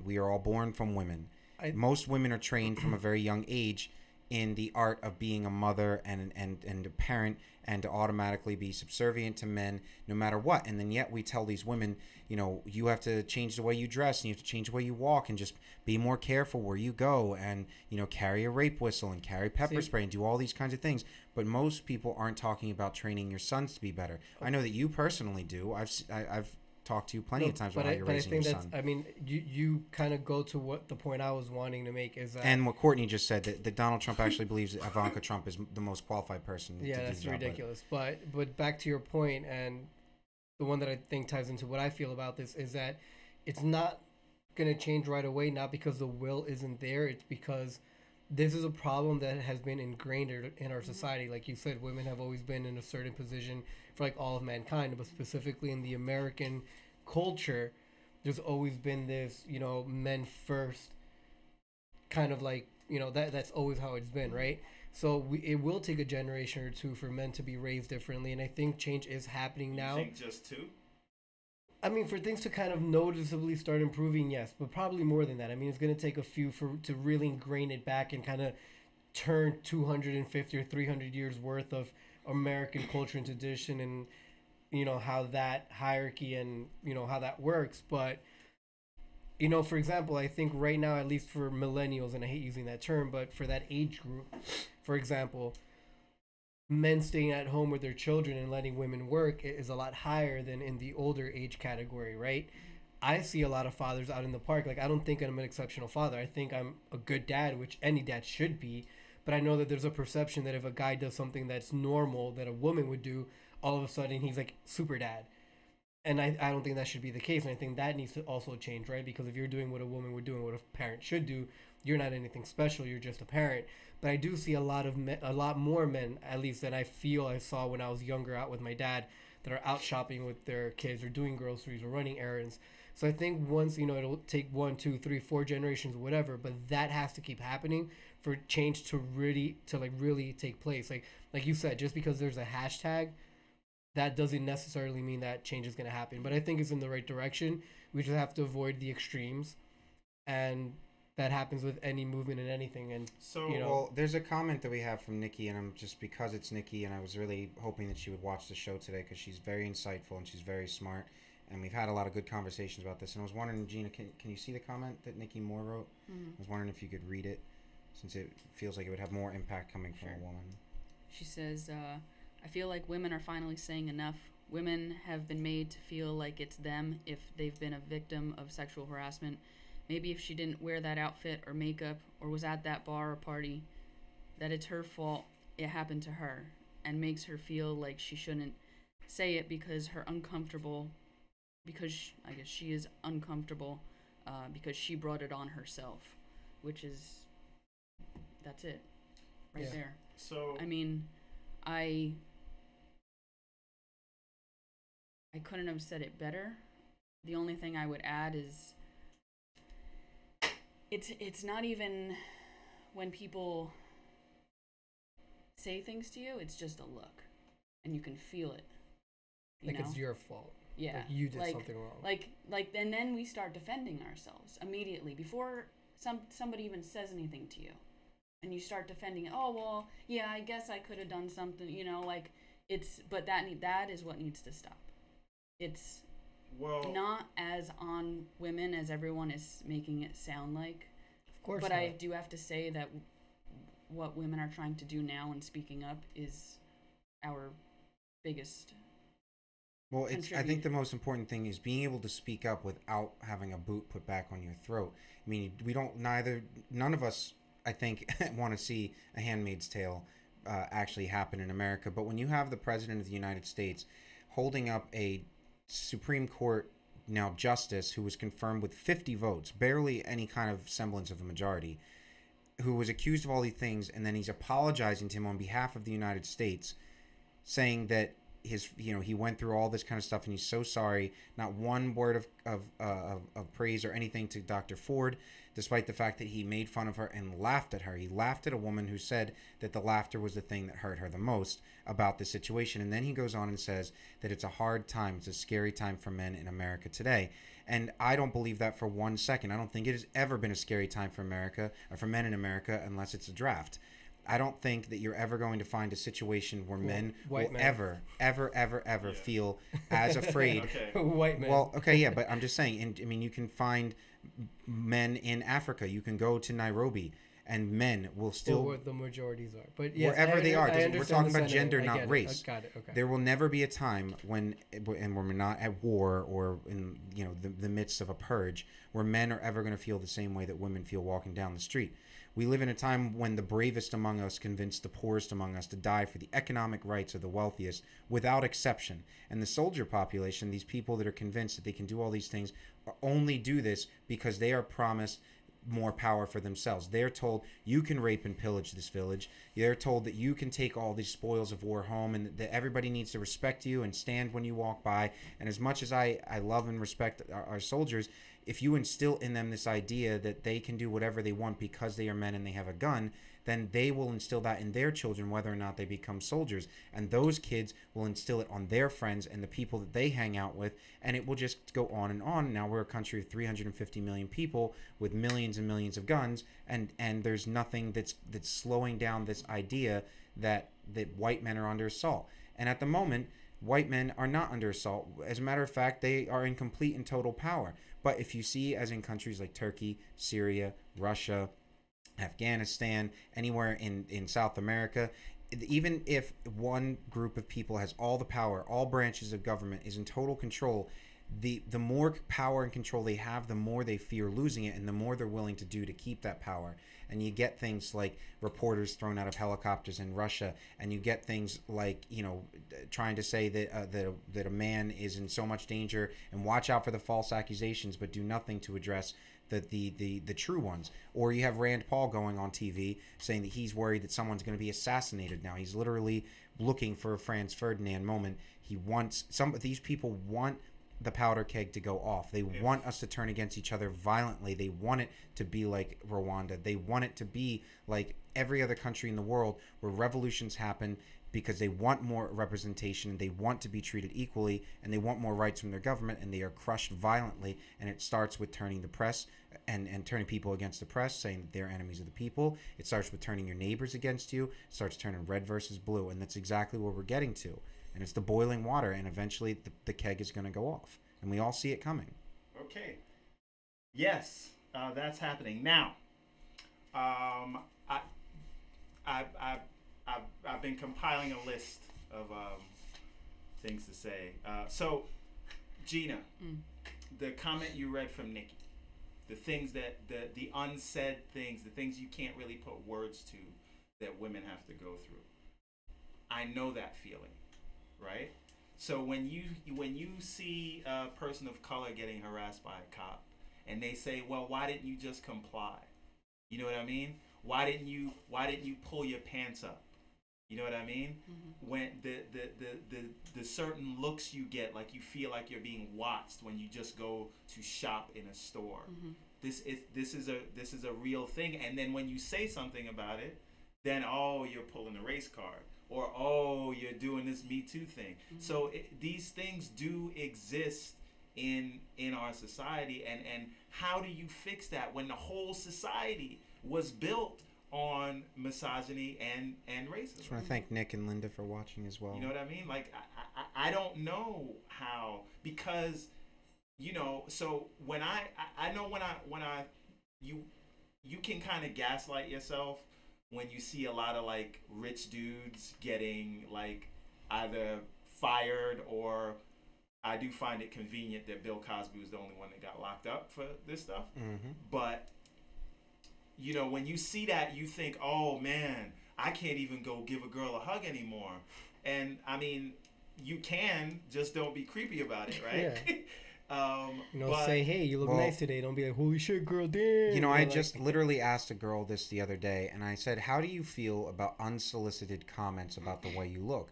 We are all born from women. Most women are trained from a very young age in the art of being a mother and a parent, and to automatically be subservient to men no matter what. And then yet we tell these women, you have to change the way you dress, and you have to change the way you walk, and just be more careful where you go, and carry a rape whistle and carry pepper spray and do all these kinds of things. But most people aren't talking about training your sons to be better. I know that you personally do. I've talked to you plenty of times about how you're raising your son. I mean, you kind of go to what the point I was wanting to make is that... And what Courtney just said, that Donald Trump actually believes that Ivanka Trump is the most qualified person to do the job. That's ridiculous. But back to your point, and the one that I think ties into what I feel about this, is that it's not going to change right away, not because the will isn't there. It's because this is a problem that has been ingrained in our society. Like you said, women have always been in a certain position for like all of mankind, but specifically in the American culture, there's always been this, men first kind of like, that's always how it's been, right? So it will take a generation or two for men to be raised differently, and I think change is happening now. You think just two? I mean, for things to kind of noticeably start improving, yes, but probably more than that. I mean, it's going to take a few to really ingrain it back and kind of turn 250 or 300 years worth of American culture and tradition, and how that hierarchy and how that works. But for example, I think right now, at least for millennials, and I hate using that term, but for that age group, for example, men staying at home with their children and letting women work is a lot higher than in the older age category, right? I see a lot of fathers out in the park. Like, I don't think I'm an exceptional father. I think I'm a good dad, which any dad should be. But I know that there's a perception that if a guy does something that's normal that a woman would do, all of a sudden he's like super dad. And I don't think that should be the case. And I think that needs to also change, right? Because if you're doing what a woman would do and what a parent should do, you're not anything special. You're just a parent. But I do see a lot more men, at least than I saw when I was younger, out with my dad, that are out shopping with their kids or doing groceries or running errands. So I think once, it'll take 1, 2, 3, 4 generations, whatever, but that has to keep happening for change to really take place. Like you said, just because there's a hashtag, that doesn't necessarily mean that change is going to happen. But I think it's in the right direction. We just have to avoid the extremes, and that happens with any movement and anything. And so, well, there's a comment that we have from Nikki, and I'm just because it's Nikki, and I was really hoping that she would watch the show today because she's very insightful and she's very smart, and we've had a lot of good conversations about this. And I was wondering, Gina, can you see the comment that Nikki Moore wrote? Mm-hmm. I was wondering if you could read it, since it feels like it would have more impact coming from a woman. She says, I feel like women are finally saying enough. Women have been made to feel like it's them if they've been a victim of sexual harassment. Maybe if she didn't wear that outfit or makeup or was at that bar or party, that it's her fault, it happened to her, and makes her feel like she shouldn't say it because I guess she is uncomfortable because she brought it on herself, which is, that's it right there. So, I mean, I couldn't have said it better. The only thing I would add is it's not even when people say things to you, it's just a look, and you can feel it. You know? It's your fault. Yeah. Like you did something wrong. And then we start defending ourselves immediately before somebody even says anything to you. And you start defending it. Oh, well, yeah, I guess I could have done something, but that is what needs to stop. Well, not as on women as everyone is making it sound like. Of course. But not. I do have to say that what women are trying to do now and speaking up is our biggest. Well, I think the most important thing is being able to speak up without having a boot put back on your throat. I mean, none of us, I think, want to see a Handmaid's Tale actually happen in America. But when you have the President of the United States holding up a Supreme Court now justice who was confirmed with 50 votes, barely any kind of semblance of a majority, who was accused of all these things, and then he's apologizing to him on behalf of the United States, saying that he went through all this kind of stuff and he's so sorry. Not one word of praise or anything to Dr. Ford, despite the fact that he made fun of her and laughed at her. He laughed at a woman who said that the laughter was the thing that hurt her the most about the situation. And then he goes on and says that it's a hard time, it's a scary time for men in America today. And I don't believe that for 1 second. I don't think it has ever been a scary time for America or for men in America unless it's a draft. I don't think that you're ever going to find a situation where men will ever feel as afraid. White men. Well, okay, yeah, but I'm just saying. And I mean, you can find men in Africa. You can go to Nairobi, and men will still where the majorities are. But yes, wherever they are. We're talking about gender, not it. race. Got it. Okay. There will never be a time when we're not at war or in the midst of a purge where men are ever going to feel the same way that women feel walking down the street. We live in a time when the bravest among us convince the poorest among us to die for the economic rights of the wealthiest without exception. And the soldier population, these people that are convinced that they can do all these things, only do this because they are promised more power for themselves. They're told, you can rape and pillage this village. They're told that you can take all these spoils of war home and that everybody needs to respect you and stand when you walk by. And as much as I love and respect our soldiers, if you instill in them this idea that they can do whatever they want because they are men and they have a gun, then they will instill that in their children whether or not they become soldiers. And those kids will instill it on their friends and the people that they hang out with, and it will just go on and on. Now we're a country of 350 million people with millions and millions of guns, and there's nothing that's slowing down this idea that white men are under assault. And at the moment, white men are not under assault. As a matter of fact, they are in complete and total power. But if you see, as in countries like Turkey, Syria, Russia, Afghanistan, anywhere in South America, even if one group of people has all the power, all branches of government is in total control, the more power and control they have, the more they fear losing it and the more they're willing to do to keep that power. And you get things like reporters thrown out of helicopters in Russia, and you get things like, trying to say that a man is in so much danger and watch out for the false accusations, but do nothing to address the true ones. Or you have Rand Paul going on TV saying that he's worried that someone's going to be assassinated now. He's literally looking for a Franz Ferdinand moment. These people want the powder keg to go off. They want us to turn against each other violently. They want it to be like Rwanda. They want it to be like every other country in the world where revolutions happen because they want more representation and they want to be treated equally and they want more rights from their government, and they are crushed violently. And it starts with turning the press and turning people against the press, saying that they're enemies of the people. It starts with turning your neighbors against you. It starts turning red versus blue, and that's exactly where we're getting to. And it's the boiling water, and eventually the keg is going to go off. And we all see it coming. Okay. Yes, that's happening. Now, I've been compiling a list of things to say. So, Gina, the comment you read from Nikki, the things that, the unsaid things, the things you can't really put words to that women have to go through. I know that feeling. Right? So when you see a person of color getting harassed by a cop and they say, well, why didn't you just comply? You know what I mean? Why didn't you pull your pants up? You know what I mean? Mm-hmm. When the certain looks you get, like you feel like you're being watched when you just go to shop in a store. Mm-hmm. This is a real thing. And then when you say something about it, then you're pulling a race card. Or, you're doing this Me Too thing. Mm-hmm. So these things do exist in our society. And how do you fix that when the whole society was built on misogyny and racism? I just want to thank Nick and Linda for watching as well. You know what I mean? Like, I don't know how, because you know, so when I know when you can kind of gaslight yourself when you see a lot of like rich dudes getting like either fired, or I do find it convenient that Bill Cosby was the only one that got locked up for this stuff. But you know, when you see that, you think, oh man, I can't even go give a girl a hug anymore. And I mean, you can, just don't be creepy about it, right? Yeah. Say, hey, you look nice today. Don't be like, holy shit, girl, damn. You know, I just literally asked a girl this the other day, and I said, how do you feel about unsolicited comments about the way you look?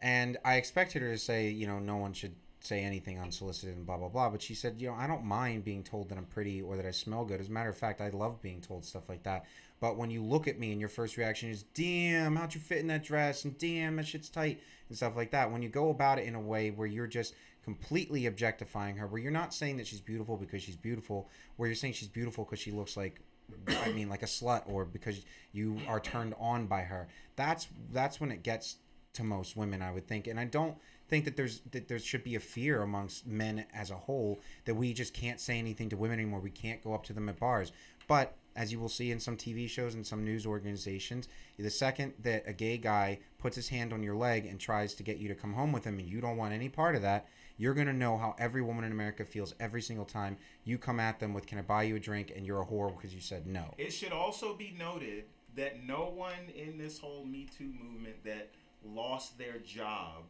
And I expected her to say, you know, no one should say anything unsolicited and blah, blah, blah. But she said, you know, I don't mind being told that I'm pretty or that I smell good. As a matter of fact, I love being told stuff like that. But when you look at me and your first reaction is, damn, how'd you fit in that dress? And damn, that shit's tight and stuff like that. When you go about it in a way where you're just completely objectifying her, where you're not saying that she's beautiful because she's beautiful, where you're saying she's beautiful because she looks like, I mean, like a slut, or because you are turned on by her. That's when it gets to most women, I would think. And I don't think that there should be a fear amongst men as a whole that we just can't say anything to women anymore. We can't go up to them at bars. But as you will see in some TV shows and some news organizations, the second that a gay guy puts his hand on your leg and tries to get you to come home with him and you don't want any part of that, you're going to know how every woman in America feels every single time you come at them with, can I buy you a drink? And you're a whore because you said no. It should also be noted that no one in this whole Me Too movement that lost their job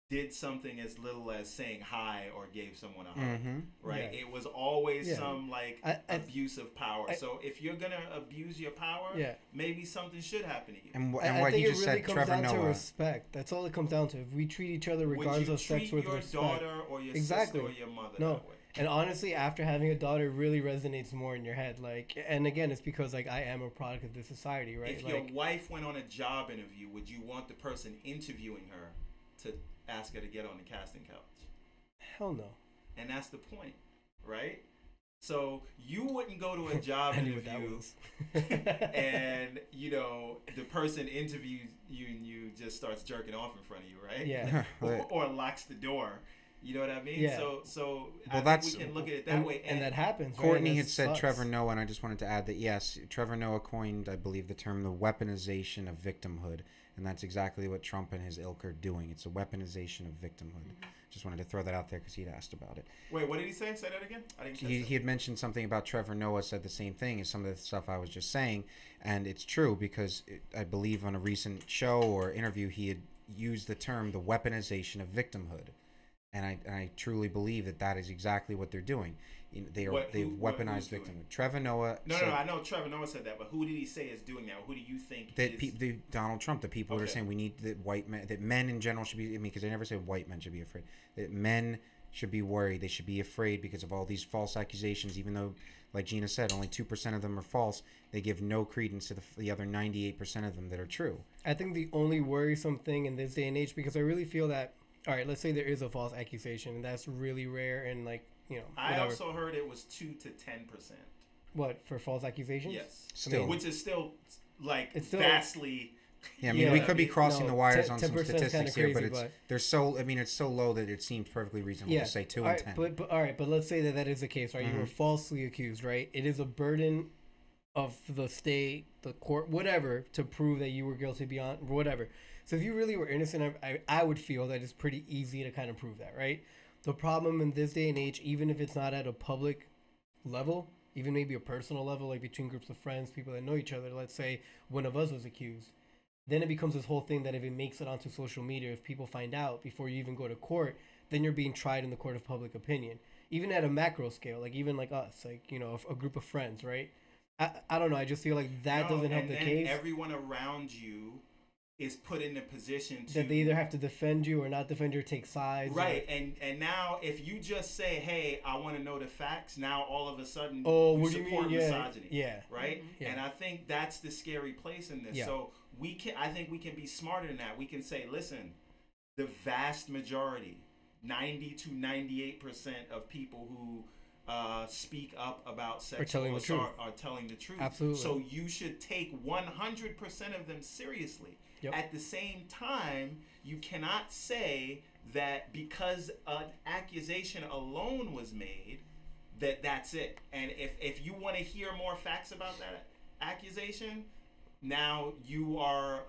did something as little as saying hi or gave someone a hug, right? Yeah. It was always some like abuse of power. So if you're gonna abuse your power, maybe something should happen to you. And what you just said, Trevor Noah. I think it really comes down to respect. That's all it comes down to. If we treat each other regardless of sex with respect. Would you treat your daughter or your sister or your mother that way? And honestly, after having a daughter, it really resonates more in your head. Like, and again, it's because like I am a product of this society, right? If your wife went on a job interview, would you want the person interviewing her to ask her to get on the casting couch? Hell no. And that's the point, right? So you wouldn't go to a job interview and, you know, the person interviews you and you just starts jerking off in front of you, right? Yeah. or locks the door. You know what I mean? Yeah. So I think we can look at it that way. And that happens. Courtney had said Trevor Noah, and I just wanted to add that, yes, Trevor Noah coined, I believe, the term the weaponization of victimhood. And that's exactly what Trump and his ilk are doing. It's a weaponization of victimhood. Just wanted to throw that out there because he'd asked about it. Wait, what did he say? Say that again? I didn't catch he had mentioned something about Trevor Noah, said the same thing as some of the stuff I was just saying. And it's true because I believe on a recent show or interview, he had used the term the weaponization of victimhood. And I truly believe that is exactly what they're doing. You know, they've weaponized victimhood. Trevor Noah. No, I know Trevor Noah said that, but who did he say is doing that? Who do you think that Donald Trump? The people that are saying we need that white men, that men in general should be. I mean, because they never say white men should be afraid. That men should be worried. They should be afraid because of all these false accusations. Even though, like Gina said, only 2% of them are false. They give no credence to the other 98% of them that are true. I think the only worrisome thing in this day and age, because I really feel that. All right, let's say there is a false accusation, and that's really rare, and like, you know, whatever. I also heard it was 2 to 10%. What, for false accusations? Yes, still, which is still like vastly. Yeah, I mean, we could be crossing the wires on some statistics here, but they're so. I mean, it's so low that it seems perfectly reasonable to say 2 and 10. But all right, but let's say that is the case, right? You were falsely accused, right? It is a burden of the state, the court, whatever, to prove that you were guilty beyond whatever. So if you really were innocent, I would feel that it's pretty easy to kind of prove that, right? The problem in this day and age, even if it's not at a public level, even maybe a personal level, like between groups of friends, people that know each other, let's say one of us was accused, then it becomes this whole thing that if it makes it onto social media, if people find out before you even go to court, then you're being tried in the court of public opinion. Even at a macro scale, like even like us, like, you know, a group of friends, right? I don't know. I just feel like that doesn't help the case. Everyone around you is put in a position to that they either have to defend you or not defend you or take sides. Right, and now if you just say, hey, I want to know the facts, now all of a sudden you support misogyny. Yeah. Right? Yeah. And I think that's the scary place in this. Yeah. So I think we can be smarter than that. We can say, listen, the vast majority, 90 to 98% of people who speak up about Or telling sexual the truth. assault or telling the truth. Absolutely. So you should take 100% of them seriously. Yep. At the same time, you cannot say that because an accusation alone was made, that's it. And if you want to hear more facts about that accusation, now you are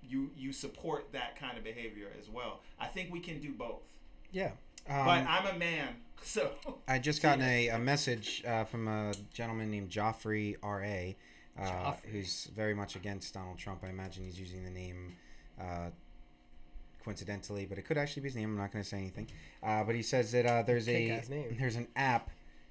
you support that kind of behavior as well. I think we can do both. Yeah. But I'm a man, so I just got a message from a gentleman named Joffrey R.A., who's very much against Donald Trump. I imagine he's using the name coincidentally, but it could actually be his name. I'm not going to say anything. But he says that there's an app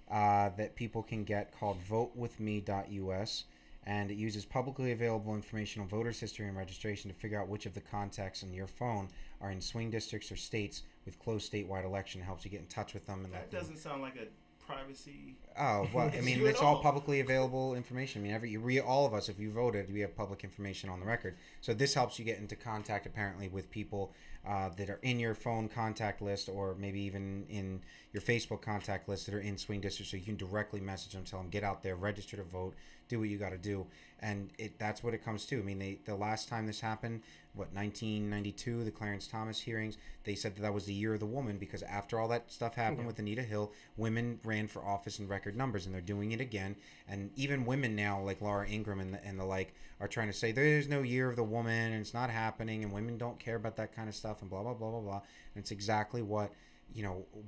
that people can get called votewithme.us, and it uses publicly available information on voters' history and registration to figure out which of the contacts on your phone are in swing districts or states with close statewide election. It helps you get in touch with them. And that doesn't sound like a privacy. Oh, well, I mean, it's all publicly available information. I mean, all of us, if you voted, we have public information on the record. So this helps you get into contact, apparently, with people that are in your phone contact list, or maybe even in your Facebook contact list that are in swing districts, so you can directly message them, tell them, get out there, register to vote, do what you got to do. And that's what it comes to. I mean, the last time this happened, 1992, the Clarence Thomas hearings, they said that was the year of the woman, because after all that stuff happened with Anita Hill, women ran for office in record numbers, and they're doing it again. And even women now, like Laura Ingraham and the like, are trying to say there's no year of the woman, and it's not happening, and women don't care about that kind of stuff, and blah, blah, blah, blah, blah. And it's exactly what,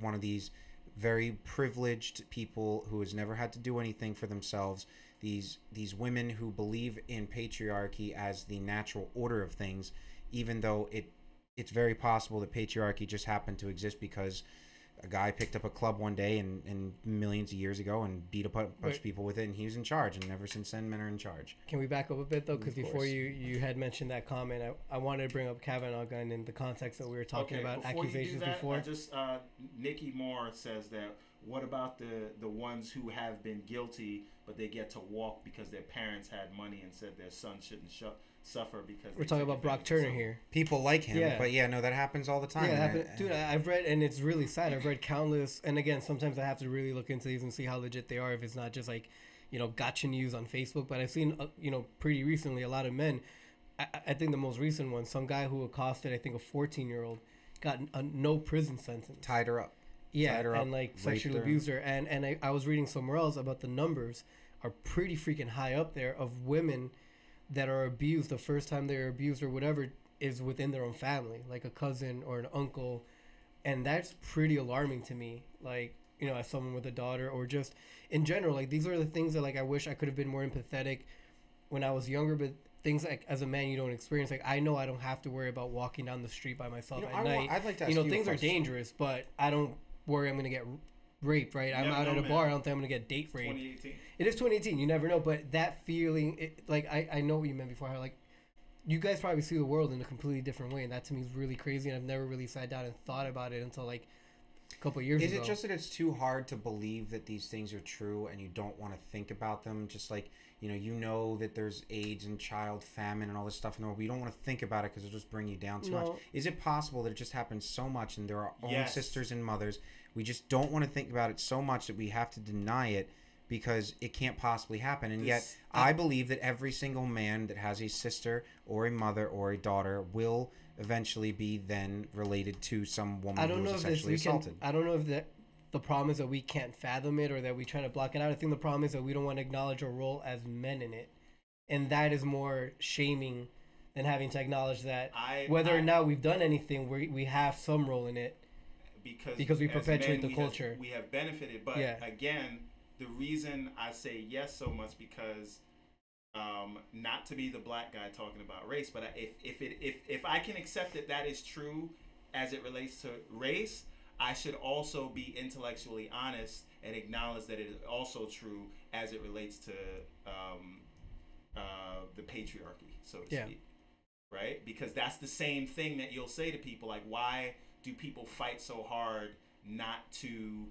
one of these very privileged people who has never had to do anything for themselves, these women who believe in patriarchy as the natural order of things, even though it's very possible that patriarchy just happened to exist because a guy picked up a club one day and millions of years ago and beat a bunch of people with it, and he was in charge, and ever since then men are in charge. Can we back up a bit though, because before you had mentioned that comment, I wanted to bring up Kavanaugh gun in the context that we were talking about accusations before. Nikki Moore says that, what about the ones who have been guilty but they get to walk because their parents had money and said their son shouldn't suffer because we're talking about Brock Turner here. People like him, but that happens all the time. Yeah, dude, I've read, and it's really sad. I've read countless, and again, sometimes I have to really look into these and see how legit they are. If it's not just like, gotcha news on Facebook. But I've seen, pretty recently, a lot of men. I think the most recent one, some guy who accosted, I think, a 14-year-old, got a no prison sentence. Tied her up. Yeah, and sexually abused her. And I was reading somewhere else about the numbers are pretty freaking high up there of women that are abused. The first time they're abused or whatever is within their own family, like a cousin or an uncle. And that's pretty alarming to me. Like, as someone with a daughter, or just in general, like these are the things that I wish I could have been more empathetic when I was younger, but things like as a man you don't experience. Like I know I don't have to worry about walking down the street by myself at night. I'd like to ask you things are dangerous, but I don't worry I'm going to get raped, right? I'm out at a bar. I don't think I'm going to get date raped. 2018. It is 2018. You never know. But that feeling, I know what you meant before. How, you guys probably see the world in a completely different way. And that to me is really crazy. And I've never really sat down and thought about it until, a couple of years ago. Is it just that it's too hard to believe that these things are true and you don't want to think about them? Just like, that there's AIDS and child famine and all this stuff in the world, but you don't want to think about it because it'll just bring you down too much. Is it possible that it just happens so much and there are own sisters and mothers? We just don't want to think about it so much that we have to deny it because it can't possibly happen. And yet I believe that every single man that has a sister or a mother or a daughter will eventually be then related to some woman who was sexually assaulted. I don't know if the problem is that we can't fathom it or that we try to block it out. I think the problem is that we don't want to acknowledge our role as men in it. And that is more shaming than having to acknowledge that whether or not we've done anything, we have some role in it. Because we perpetuate the culture. We have benefited. But again, the reason I say yes so much because not to be the black guy talking about race, but if I can accept that is true as it relates to race, I should also be intellectually honest and acknowledge that it is also true as it relates to the patriarchy, so to speak. Right? Because that's the same thing that you'll say to people, like, why do people fight so hard not to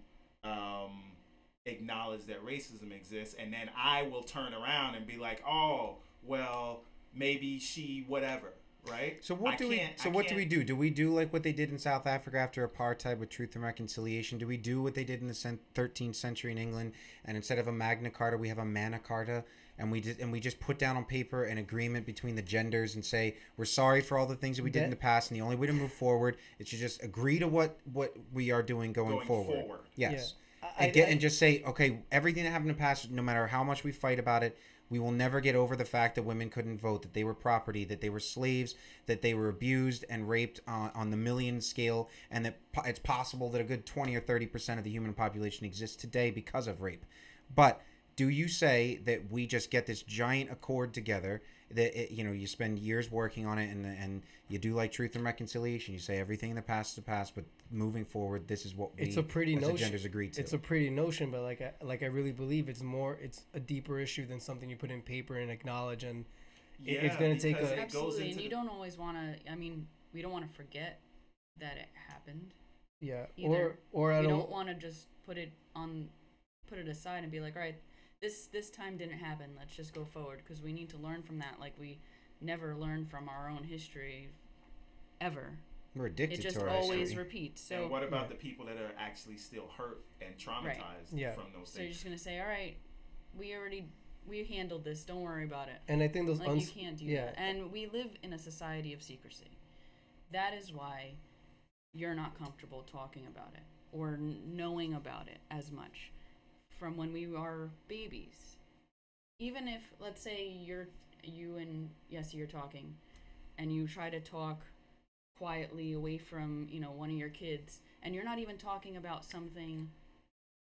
acknowledge that racism exists? And then I will turn around and be like, oh, well, maybe she whatever, right? So what do we do? Do we do like what they did in South Africa after apartheid with Truth and Reconciliation? Do we do what they did in the 13th century in England, and instead of a Magna Carta, we have a Mana Carta, and we just put down on paper an agreement between the genders and say we're sorry for all the things that we did in the past, and the only way to move forward is to just agree to what we are doing going forward. Yes. Yeah. And just say, okay, everything that happened in the past, no matter how much we fight about it, we will never get over the fact that women couldn't vote, that they were property, that they were slaves, that they were abused and raped on the million scale, and that it's possible that a good 20 or 30% of the human population exists today because of rape. But do you say that we just get this giant accord together, that you spend years working on it, and you do like Truth and Reconciliation, you say everything in the past is the past, but moving forward, this is what we it's a pretty as notion. The genders agree to. It's a pretty notion, but I really believe it's a deeper issue than something you put in paper and acknowledge, and it's going to take a absolutely. And you don't always want to. I mean, we don't want to forget that it happened. Yeah, either. or we don't want to just put it aside and be like, all right, this time didn't happen. Let's just go forward, because we need to learn from that. Like, we never learn from our own history, ever. We're addicted to our history. It just always repeats. So, and what about the people that are actually still hurt and traumatized from those things? So you're just gonna say, all right, we handled this. Don't worry about it. And I think those you can't do that. And we live in a society of secrecy. That is why you're not comfortable talking about it or knowing about it as much. From when we are babies, even if, let's say, you and Yessie are talking, and you try to talk quietly away from one of your kids, and you're not even talking about something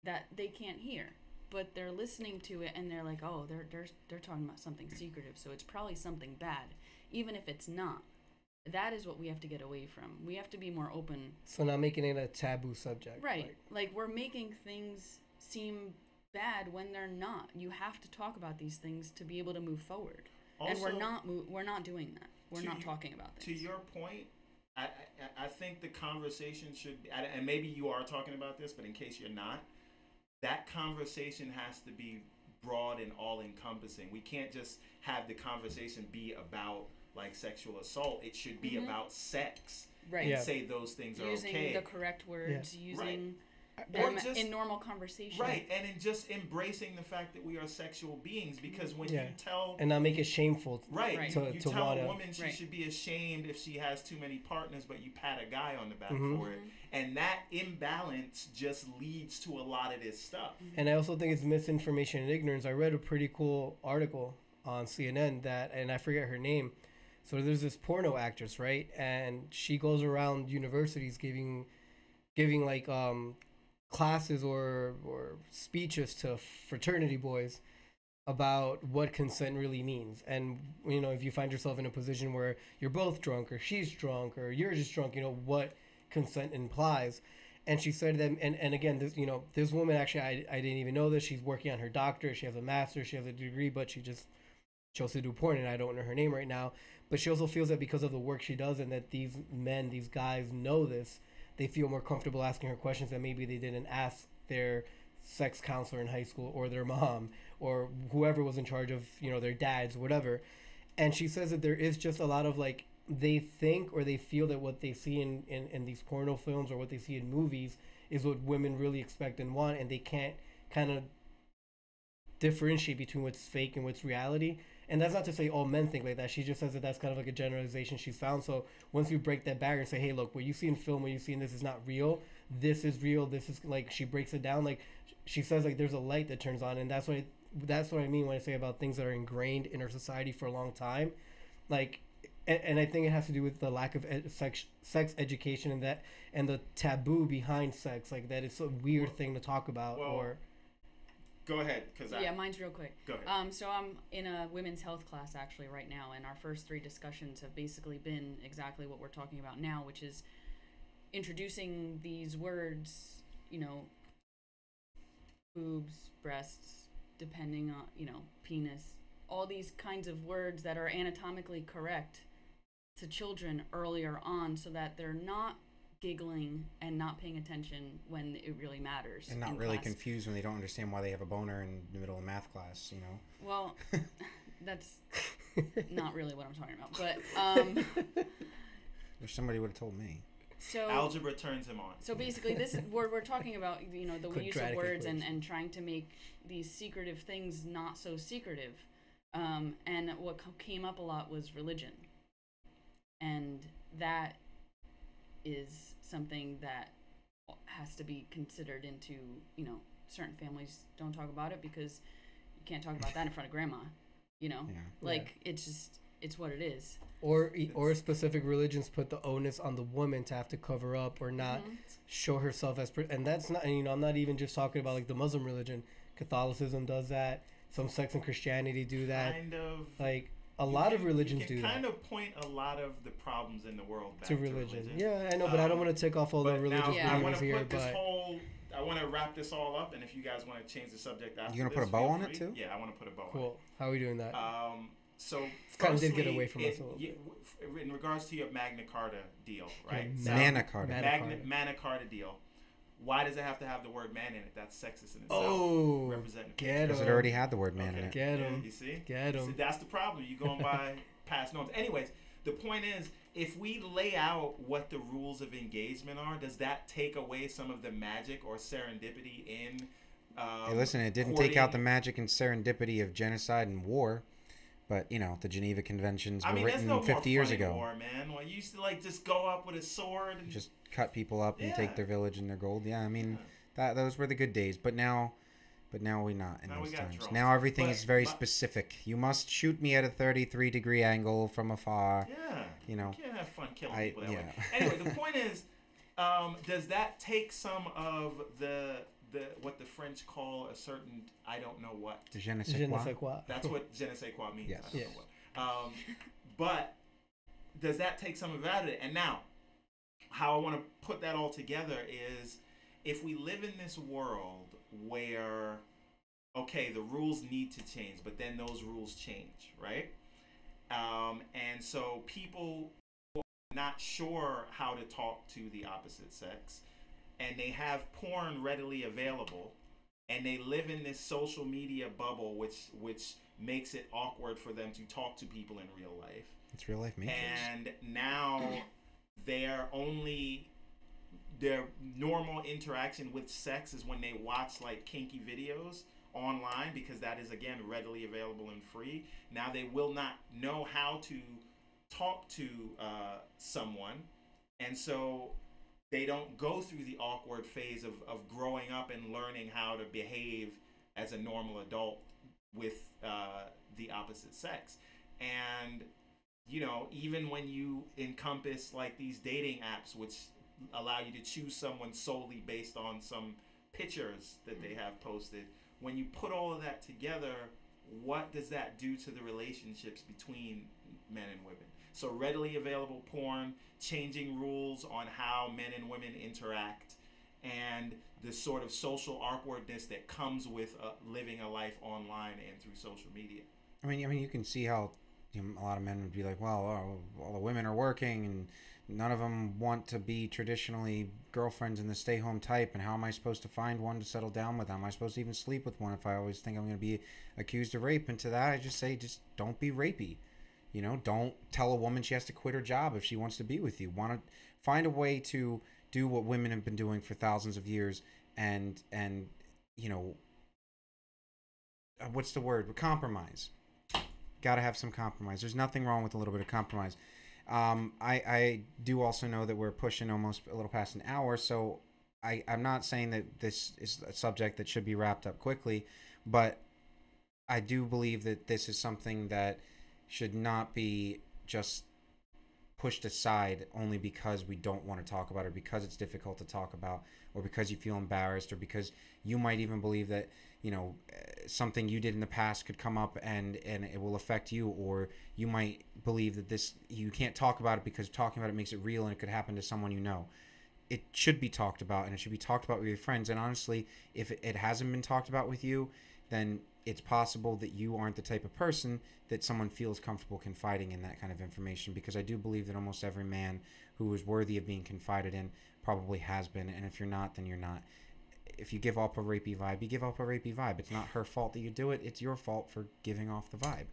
that they can't hear, but they're listening to it, and they're like, oh, they're talking about something secretive, so it's probably something bad, even if it's not. That is what we have to get away from. We have to be more open. So not making it a taboo subject, right? Like we're making things seem bad when they're not. You have to talk about these things to be able to move forward. Also, and we're not doing that. We're not talking about things. To your point, I think the conversation should be, and maybe you are talking about this, but in case you're not, that conversation has to be broad and all-encompassing. We can't just have the conversation be about like sexual assault. It should be about sex. Right. And say those things are okay. Using the correct words, using them in normal conversation. Right, and in just embracing the fact that we are sexual beings, because when you tell... And not make it shameful. Right. You tell a woman she should be ashamed if she has too many partners, but you pat a guy on the back for it. And that imbalance just leads to a lot of this stuff. And I also think it's misinformation and ignorance. I read a pretty cool article on CNN and I forget her name. So there's this porno actress, right? And she goes around universities giving like classes or speeches to fraternity boys about what consent really means. And if you find yourself in a position where you're both drunk, or she's drunk, or you're just drunk, what consent implies. And she said that, and again, this woman, actually, I didn't even know this. She's working on her doctorate. She has a master's, she has a degree, but she just chose to do porn, and I don't know her name right now. But she also feels that because of the work she does, and that these guys know this, they feel more comfortable asking her questions that maybe they didn't ask their sex counselor in high school, or their mom, or whoever was in charge of, their dads, whatever. And she says that there is just a lot of like, they think or they feel that what they see in these porno films, or what they see in movies, is what women really expect and want, and they can't kind of differentiate between what's fake and what's reality. And that's not to say all men think like that. She just says that that's kind of like a generalization she's found. So once you break that barrier and say, hey, look, what you see in film, what you see in this is not real. This is real. This is like, she breaks it down. Like she says, like there's a light that turns on. And that's what I mean when I say about things that are ingrained in our society for a long time. Like, and I think it has to do with the lack of sex education, and the taboo behind sex. Like that it's a weird thing to talk about. Go ahead, mine's real quick. Go ahead. So I'm in a women's health class actually right now, and our first 3 discussions have basically been exactly what we're talking about now, which is introducing these words, boobs, breasts, depending on, penis, all these kinds of words that are anatomically correct to children earlier on, so that they're not giggling and not paying attention when it really matters, and not really confused when they don't understand why they have a boner in the middle of math class. Well, that's not really what I'm talking about, but Wish somebody would have told me. so Algebra turns him on. So basically, this we're talking about, you know, the use of Quadratic words equation. and trying to make these secretive things not so secretive. And what came up a lot was religion, and that is something that has to be considered into, you know, certain families don't talk about it because you can't talk about that in front of grandma, you know, Yeah. like it's just it's what it is. Or specific religions put the onus on the woman to have to cover up or not show herself as and that's not, you know, I'm not even just talking about like the Muslim religion. Catholicism does that. Some sects in Christianity do that. Kind of. Like a lot of religions you can do kind that. of point a lot of the problems in the world back To religion. Yeah, I know, but I Um, don't want to take off all the But religious now I want believers to here, put this but whole. I want to wrap this all up, and if you guys want to change the subject after You gonna this, put a bow feel on it, free. too? Yeah, I want to put a bow on it. cool. How are we doing that? So Kinda did firstly, get away from us a little in regards to your Magna Carta deal, right? Yeah, So, Magna Carta. Magna Carta deal. Why does it have to have the word man in it? That's sexist in itself. Oh, Representing get Because him. it already had the word man in Okay. it. Get Yeah, 'em. you see? Get 'em. See, that's the problem. You're going by past norms. Anyways, the point is, if we lay out what the rules of engagement are, does that take away some of the magic or serendipity in? Hey, listen, it didn't take out the courting? magic and serendipity of genocide and war, but you know the Geneva Conventions were I mean, there's written no 50 more years fun in ago. war, man. Well, you used to like just go up with a sword and Just cut people up and Yeah. take their village and their gold. Yeah, I mean that those were the good days. But now we're not in Now we those got times. drones. Now everything But is very my- specific. You must shoot me at a 33-degree angle from afar. Yeah, You know, can't have fun killing I- people that yeah. way. Anyway, the point is, does that take some of the what the French call a certain I don't know what? Je ne sais Je ne quoi. sais quoi. That's what je ne sais quoi means. Yes. I don't Yes. know what. But does that take some of it out of it? And now, how I want to put that all together is, if we live in this world where, okay, the rules need to change, but then those rules change, right? And so people are not sure how to talk to the opposite sex, and they have porn readily available, and they live in this social media bubble, which makes it awkward for them to talk to people in real life. It's real life matrix. And now their normal interaction with sex is when they watch like kinky videos online, because that is again readily available and free. Now they will not know how to talk to someone, and so they don't go through the awkward phase of growing up and learning how to behave as a normal adult with the opposite sex. And you know, even when you encompass like these dating apps, which allow you to choose someone solely based on some pictures that they have posted, when you put all of that together, what does that do to the relationships between men and women? So readily available porn, changing rules on how men and women interact, and the sort of social awkwardness that comes with living a life online and through social media. I mean, you can see how a lot of men would be like, well, all the women are working and none of them want to be traditionally girlfriends in the stay-home type, and how am I supposed to find one to settle down with? How am I supposed to even sleep with one if I always think I'm going to be accused of rape? And to that, I just say, just don't be rapey. You know, don't tell a woman she has to quit her job if she wants to be with you. Want to find a way to do what women have been doing for thousands of years, and you know, what's the word? Compromise. Got to have some compromise. There's nothing wrong with a little bit of compromise. I do also know that we're pushing almost a little past an hour, so I'm not saying that this is a subject that should be wrapped up quickly, but I do believe that this is something that should not be just pushed aside only because we don't want to talk about it, or because it's difficult to talk about, or because you feel embarrassed, or because you might even believe that, you know, something you did in the past could come up and it will affect you, or you might believe that this, you can't talk about it because talking about it makes it real and it could happen to someone you know. It should be talked about, and it should be talked about with your friends. And honestly, if it hasn't been talked about with you, then it's possible that you aren't the type of person that someone feels comfortable confiding in that kind of information, because I do believe that almost every man who is worthy of being confided in probably has been, and if you're not, then you're not. If you give off a rapey vibe, you give off a rapey vibe. It's not her fault that you do it. It's your fault for giving off the vibe.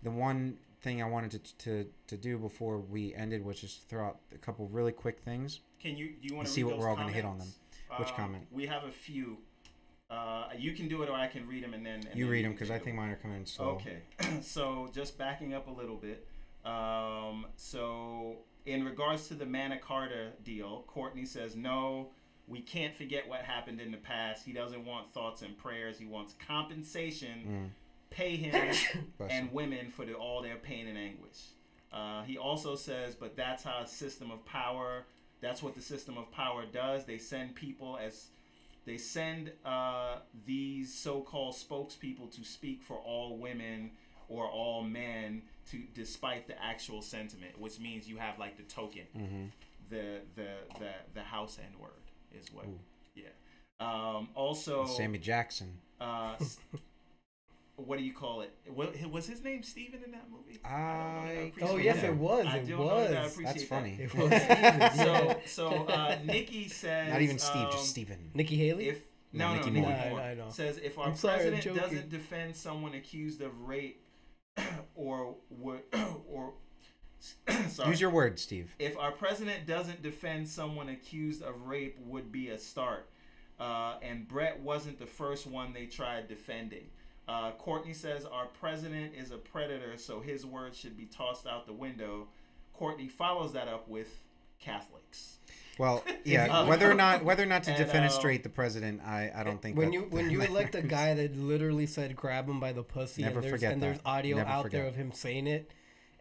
The one thing I wanted to do before we ended was just throw out a couple really quick things. Do you want to see what we're all going to hit on them? Which comment? We have a few. You can do it, or I can read them, and then you read them because I think mine are coming in slow. Okay, so just backing up a little bit. So in regards to the Magna Carta deal, Courtney says no. We can't forget what happened in the past. He doesn't want thoughts and prayers. He wants compensation. Pay him and women for all their pain and anguish. He also says, but that's how a system of power. That's what the system of power does. They send people these so-called spokespeople to speak for all women or all men, despite the actual sentiment, which means you have like the token, the house N word is what. Ooh. Yeah. Also, Sammy Jackson. What do you call it? Was his name Steven in that movie? Yes, it was. That's funny. It was Steven. So Nikki says... Not even Steve, just Steven. Nikki Haley? No, Nikki Moore. I know. Says, if our president doesn't defend someone accused of rape or sorry. Use your words, Steve. If our president doesn't defend someone accused of rape would be a start. And Brett wasn't the first one they tried defending. Courtney says our president is a predator, so his words should be tossed out the window. Courtney follows that up with Catholics. Well, yeah, whether or not to defenestrate the president, I don't think when you elect a guy that literally said grab him by the pussy, there's audio out there of him saying it,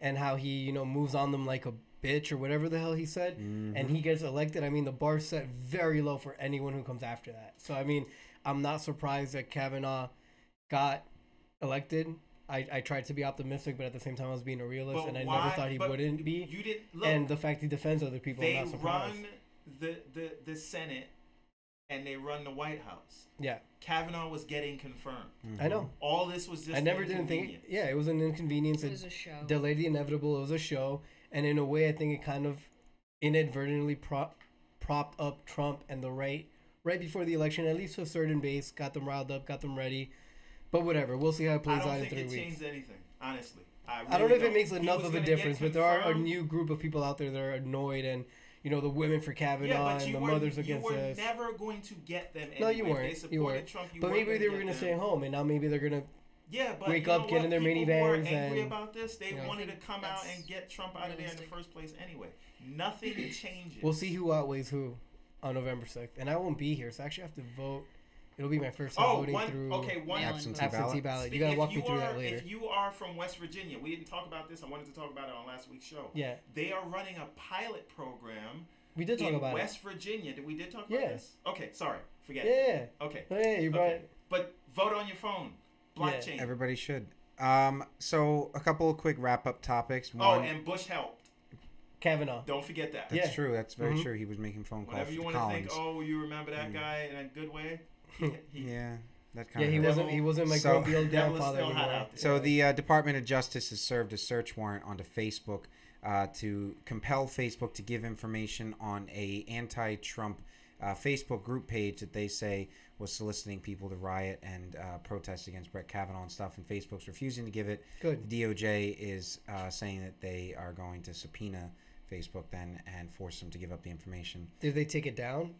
and how he moves on them like a bitch or whatever the hell he said, and he gets elected. I mean, the bar's set very low for anyone who comes after that. So I mean, I'm not surprised that Kavanaugh got elected. I tried to be optimistic, but at the same time I was being a realist, and I never thought he wouldn't be. You didn't look, and the fact he defends other people, I'm not surprised. They run the Senate and they run the White House. Yeah. Kavanaugh was getting confirmed. I know. All this was just I never didn't think. Yeah, it was an inconvenience. It was a show. Delayed the inevitable. It was a show, and in a way, I think it kind of inadvertently propped up Trump and the right before the election, at least to a certain base, got them riled up, got them ready. But whatever, we'll see how it plays out in 3 weeks. I don't think it changed anything, honestly. I don't know if it makes enough of a difference, but there are a new group of people out there that are annoyed, and the women for Kavanaugh and the mothers against this. You were never going to get them anyway. No, you weren't. They supported Trump. But maybe they were going to stay home, and now maybe they're going to wake up, get in their minivans. People were angry about this. They wanted to come out and get Trump out of there in the first place anyway. Nothing changes. We'll see who outweighs who on November 6th. And I won't be here, so I actually have to vote. It'll be my first time voting through absentee ballot. You got to walk me through that later. If you are from West Virginia, we didn't talk about this. I wanted to talk about it on last week's show. Yeah. They are running a pilot program. We did talk about West Virginia. We did talk about this? Okay, sorry. Forget it. Yeah. Okay. Oh, yeah, you're right. But vote on your phone. Blockchain. Yeah. Everybody should. So a couple of quick wrap-up topics. One, and Bush helped. Kavanaugh. Don't forget that. That's true. That's very true. He was making phone calls. Whenever you want to think, you remember that guy in a good way. That kind of he wasn't my grumpy old grandfather anymore. So the Department of Justice has served a search warrant onto Facebook to compel Facebook to give information on a anti-Trump Facebook group page that they say was soliciting people to riot and protest against Brett Kavanaugh and stuff, and Facebook's refusing to give it. Good. The DOJ is saying that they are going to subpoena Facebook then and force them to give up the information. Did they take it down?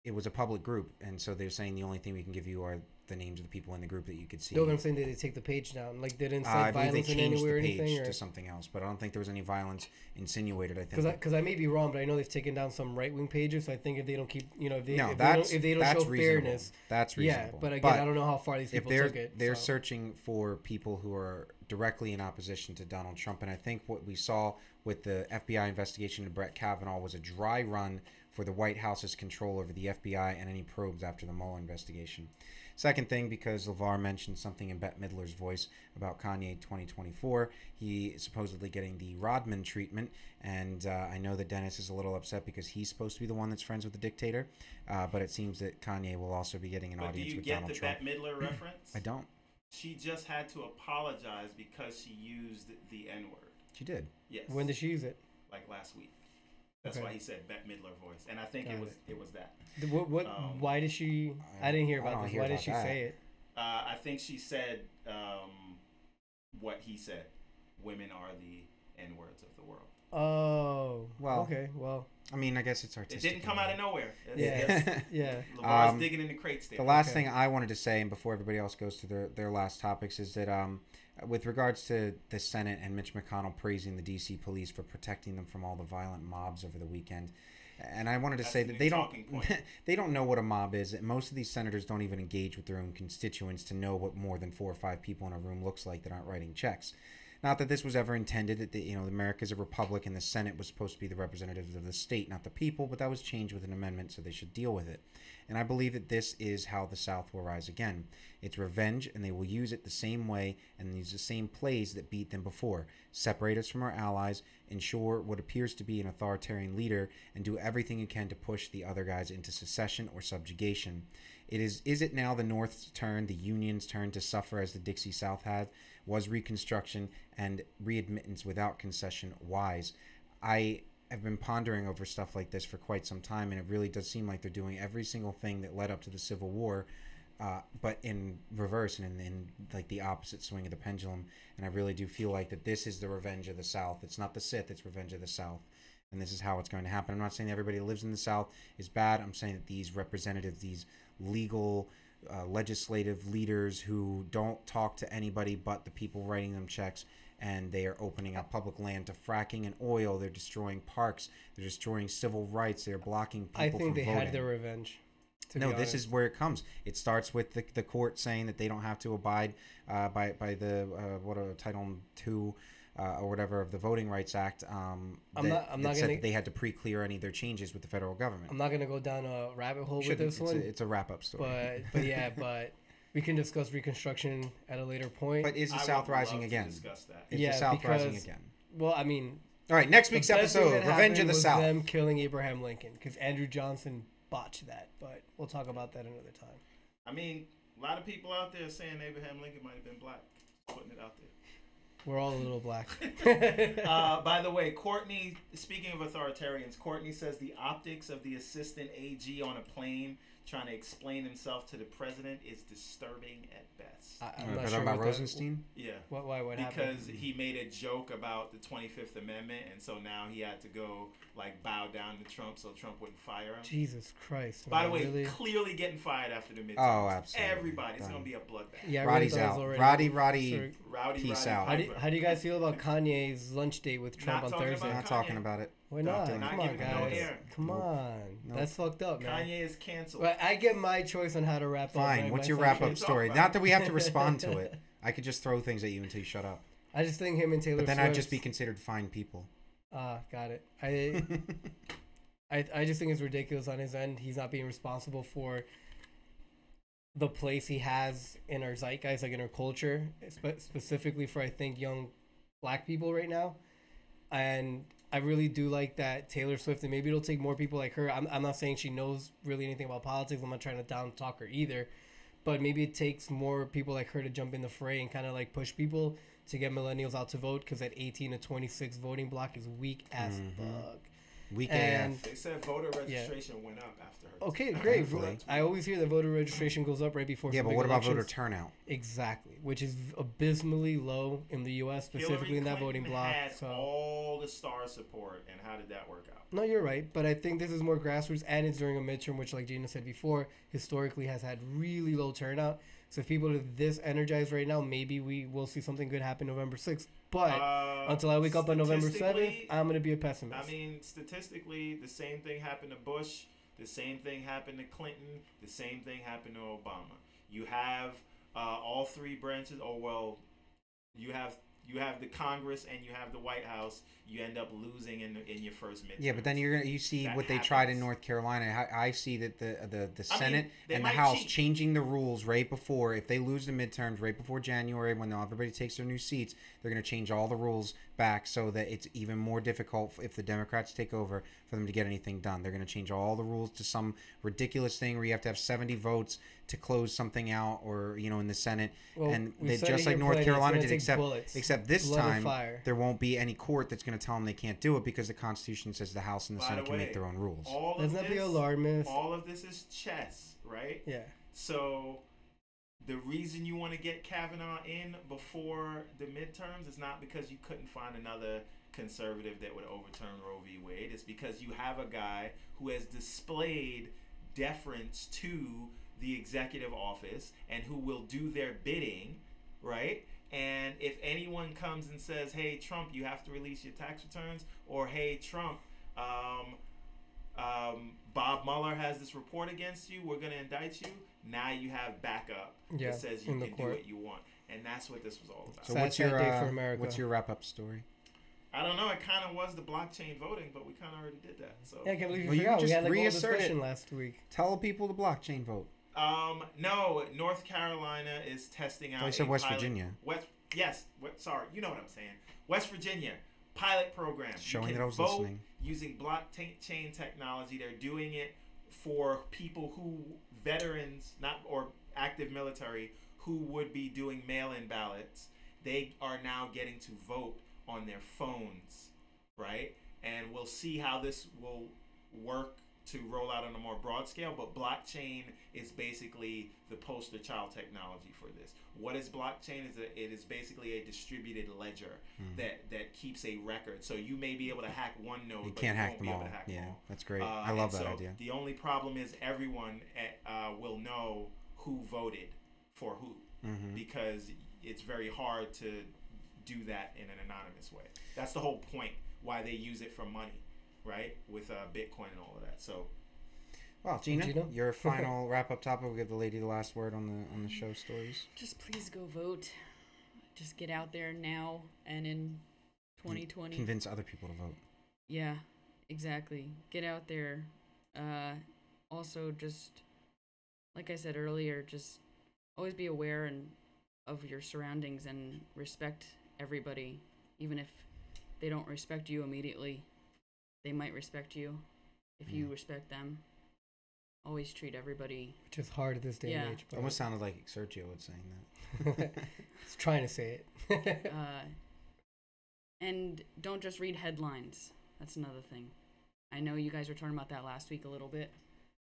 It was a public group, and so they're saying the only thing we can give you are the names of the people in the group that you could see. No, but I'm saying, did they take the page down? Like, they didn't incite violence in any way or anything? I believe they changed the page to something else, but I don't think there was any violence insinuated. I think because I may be wrong, but I know they've taken down some right-wing pages. So I think if they don't keep, if they don't show fairness, that's reasonable. Yeah, but again, I don't know how far these people took it. They're searching for people who are directly in opposition to Donald Trump, and I think what we saw with the FBI investigation into Brett Kavanaugh was a dry run for the White House's control over the FBI and any probes after the Mueller investigation. Second thing, because LeVar mentioned something in Bette Midler's voice about Kanye 2024, he is supposedly getting the Rodman treatment, and I know that Dennis is a little upset because he's supposed to be the one that's friends with the dictator, but it seems that Kanye will also be getting an audience with Donald Trump. Do you get the Bette Midler reference? I don't. She just had to apologize because she used the N-word. She did? Yes. When did she use it? Like last week. That's why he said Bette Midler voice, and I think it was that. Why did she? I didn't hear about this. Why did she say it? I think she said what he said. Women are the N-words of the world. Oh. Well, Okay. Well. I mean, I guess it's artistic. It didn't come out of nowhere. Yeah. Yeah. LeVar's digging in the crates there. The last thing I wanted to say, and before everybody else goes to their last topics, is that with regards to the Senate and Mitch McConnell praising the D.C. police for protecting them from all the violent mobs over the weekend, and I wanted to say that they don't know what a mob is. Most of these senators don't even engage with their own constituents to know what more than 4 or 5 people in a room looks like that aren't writing checks. Not that this was ever intended, that America's a republic and the Senate was supposed to be the representatives of the state, not the people, but that was changed with an amendment, so they should deal with it. And I believe that this is how the South will rise again. It's revenge, and they will use it the same way and use the same plays that beat them before. Separate us from our allies, ensure what appears to be an authoritarian leader, and do everything you can to push the other guys into secession or subjugation. Is it now the North's turn, the Union's turn to suffer as the Dixie South had? Was Reconstruction and readmittance without concession wise? I have been pondering over stuff like this for quite some time, and it really does seem like they're doing every single thing that led up to the Civil War, but in reverse and in like the opposite swing of the pendulum. And I really do feel like that this is the revenge of the South. It's not the Sith, it's revenge of the South. And this is how it's going to happen. I'm not saying that everybody who lives in the South is bad. I'm saying that these representatives, these legal legislative leaders who don't talk to anybody but the people writing them checks, and they are opening up public land to fracking and oil. They're destroying parks. They're destroying civil rights. They're blocking people I think from they voting. had their revenge. No, this is where it comes. It starts with the court saying that they don't have to abide by the Title II or whatever of the Voting Rights Act. I'm not said gonna. that they had to pre-clear any of their changes with the federal government. I'm not gonna go down a rabbit hole with this one. It's a wrap-up story. But we can discuss Reconstruction at a later point. But is the South rising again? Discuss that. Is the South rising again? Well, I mean. All right, next week's episode, Revenge of the South. Them killing Abraham Lincoln because Andrew Johnson botched that, but we'll talk about that another time. I mean, a lot of people out there saying Abraham Lincoln might have been black. Just putting it out there. We're all a little black. By the way, Courtney, speaking of authoritarians, Courtney says the optics of the assistant AG on a plane trying to explain himself to the president is disturbing at best. I'm not sure about Rosenstein? Yeah. What happened? Because he made a joke about the 25th Amendment, and so now he had to go bow down to Trump so Trump wouldn't fire him. Jesus Christ. By the way, really? Clearly getting fired after the midterms. Oh, absolutely. Everybody's going to be a bloodbath. Yeah, Roddy's out. Roddy, peace out. How do you guys feel about Kanye's lunch date with Trump on Thursday? Not talking about it. Why not? Come on, guys. Come on. Nope. That's fucked up, man. Kanye is canceled. But I get my choice on how to wrap up. Fine. What's your wrap-up story? Not that we have to respond to it. I could just throw things at you until you shut up. I just think him and Taylor Swift. But then Swift, I'd just be considered fine people. Got it. I just think it's ridiculous on his end. He's not being responsible for the place he has in our zeitgeist, in our culture, specifically for, I think, young black people right now. And I really do like that Taylor Swift, and maybe it'll take more people like her. I'm not saying she knows really anything about politics. I'm not trying to down talk her either. But maybe it takes more people like her to jump in the fray and kind of push people to get millennials out to vote, because that 18 to 26 voting block is weak as fuck. Weak AF. They said voter registration went up after her. Okay, great. I always hear that voter registration goes up right before. Yeah, but what about voter turnout? Exactly, which is abysmally low in the U.S., specifically in that voting block. Had all the star support, and how did that work out? No, you're right, but I think this is more grassroots, and it's during a midterm, which, like Gina said before, historically has had really low turnout. So if people are this energized right now, maybe we will see something good happen November 6th. But until I wake up on November 7th, I'm going to be a pessimist. I mean, statistically, the same thing happened to Bush. The same thing happened to Clinton. The same thing happened to Obama. You have all three branches. Oh, well, you have the Congress and you have the White House. You end up losing in your first midterm. Yeah, but then you see what they tried in North Carolina. I see that the Senate and the House changing the rules right before, if they lose the midterms right before January, when everybody takes their new seats, they're going to change all the rules back so that it's even more difficult if the Democrats take over for them to get anything done. They're going to change all the rules to some ridiculous thing where you have to have 70 votes to close something out, or in the Senate. Well, and they, just like North Carolina did, except this time there won't be any court that's going to tell them they can't do it, because the Constitution says the House and the Senate can make their own rules. Let's not be alarmist. All of this is chess, right? Yeah. So the reason you want to get Kavanaugh in before the midterms is not because you couldn't find another conservative that would overturn Roe v. Wade. It's because you have a guy who has displayed deference to the executive office and who will do their bidding, right? And if anyone comes and says, hey, Trump, you have to release your tax returns, or hey, Trump, Bob Mueller has this report against you, we're going to indict you, now you have backup that says you can do what you want. And that's what this was all about. So what's your wrap-up story? I don't know. It kind of was the blockchain voting, but we kind of already did that. So yeah, I can't believe you forgot. We had like a whole discussion last week. Tell people the blockchain vote. No, North Carolina is testing out. Oh, you said West Virginia. Sorry, you know what I'm saying. West Virginia pilot program. Showing that I was listening. Using blockchain technology. They're doing it for people who veterans, or active military, who would be doing mail-in ballots. They are now getting to vote on their phones, right? And we'll see how this will work to roll out on a more broad scale, but blockchain is basically the poster child technology for this. What is blockchain? It is basically a distributed ledger that keeps a record. So you may be able to hack one node, but you won't be able to hack them all. That's great. I love that idea. The only problem is everyone will know who voted for who, because it's very hard to do that in an anonymous way. That's the whole point why they use it for money, right? With Bitcoin and all of that. So, well, Gina, your final wrap-up topic. We'll give the lady the last word on the show stories. Just please go vote. Just get out there now and in 2020. Convince other people to vote. Yeah, exactly. Get out there. Also, just like I said earlier, just always be aware of your surroundings and respect everybody, even if they don't respect you immediately. They might respect you if you respect them. Always treat everybody. Which is hard at this day and age. But almost sounded like Sergio was saying that. He's trying to say it. And don't just read headlines. That's another thing. I know you guys were talking about that last week a little bit.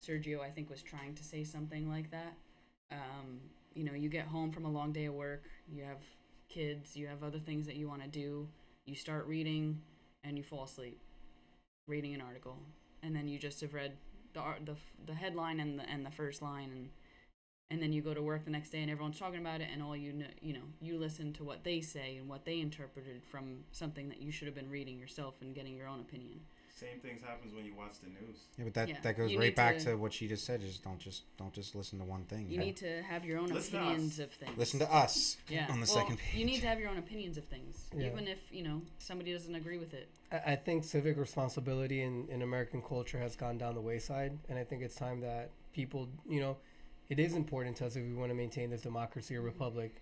Sergio, I think, was trying to say something like that. You get home from a long day of work. You have kids. You have other things that you want to do. You start reading, and you fall asleep reading an article, and then you just have read the headline and the first line, and then you go to work the next day, and everyone's talking about it, and all you listen to what they say and what they interpreted from something that you should have been reading yourself and getting your own opinion. Same things happens when you watch the news. Yeah, but that goes right back to what she just said. Just don't just listen to one thing. You need to have your own opinions of things. Listen to us. On the second page. You need to have your own opinions of things, even if somebody doesn't agree with it. I think civic responsibility in American culture has gone down the wayside, and I think it's time that people, it is important to us if we want to maintain this democracy or republic,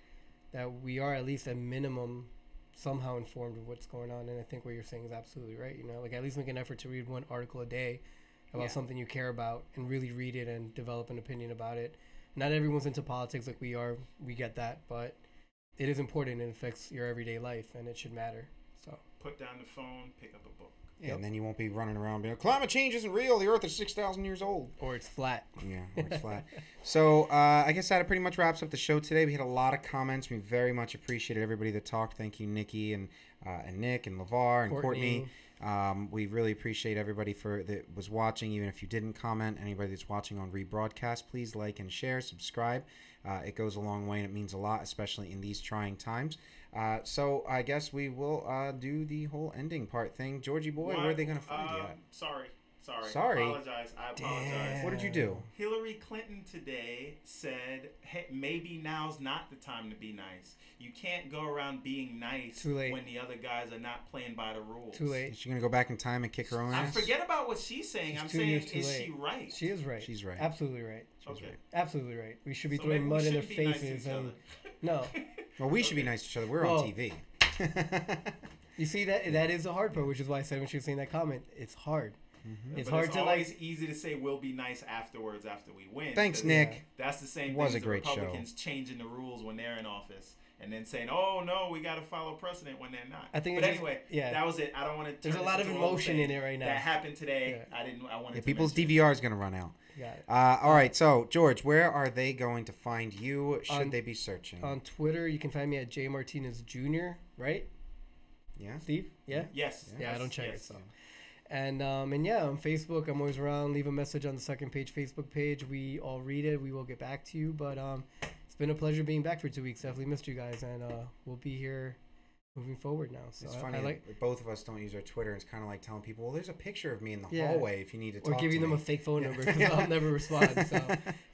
that we are at least at minimum somehow informed of what's going on. And I think what you're saying is absolutely right. At least make an effort to read one article a day about something you care about and really read it and develop an opinion about it. Not everyone's into politics like we are. We get that, but it is important and affects your everyday life, and it should matter. So put down the phone, pick up a book. Yeah, and then you won't be running around being, climate change isn't real. The Earth is 6,000 years old. Or it's flat. Yeah, or it's flat. So I guess that pretty much wraps up the show today. We had a lot of comments. We very much appreciated everybody that talked. Thank you, Nikki and Nick and LeVar and Courtney. We really appreciate everybody that was watching, even if you didn't comment. Anybody that's watching on rebroadcast, please like and share, subscribe. It goes a long way, and it means a lot, especially in these trying times. So I guess we will do the whole ending part thing. Georgie boy, where are they going to find you at? Sorry. Sorry. I apologize. Damn. What did you do? Hillary Clinton today said, hey, maybe now's not the time to be nice. You can't go around being nice when the other guys are not playing by the rules. Too late. Is she going to go back in time and kick her own ass? Forget about what she's saying. I'm saying, is she right? She is right. She's right. Absolutely right. She's right. Absolutely right. We should be throwing mud in their faces. No. Well, we should be nice to each other. We're on TV. You see, that is the hard part, which is why I said when she was saying that comment, it's hard. Mm-hmm. It's hard to always easy to say we'll be nice afterwards after we win. Thanks, Nick. That's the same thing as the Republicans changing the rules when they're in office and then saying, "Oh no, we got to follow precedent" when they're not. I think. But anyway, that was it. I don't want to. There's a lot of emotion in it right now. That happened today. Yeah. I wanted. Yeah, to people's mention DVR is going to run out. Got it. All right, so George, where are they going to find you? Should they be searching? On Twitter, you can find me at J Martinez Jr. Right? Yeah. Steve? Yeah. Yes. Yeah, I don't check it. Yes. So. And yeah, on Facebook, I'm always around. Leave a message on the second page Facebook page. We all read it. We will get back to you. But it's been a pleasure being back for 2 weeks. Definitely missed you guys, and we'll be here moving forward now. So It's funny. Both of us don't use our Twitter. It's kind of like telling people, "Well, there's a picture of me in the hallway if you need to talk." Or giving to them me. a fake phone number because I'll never respond. So,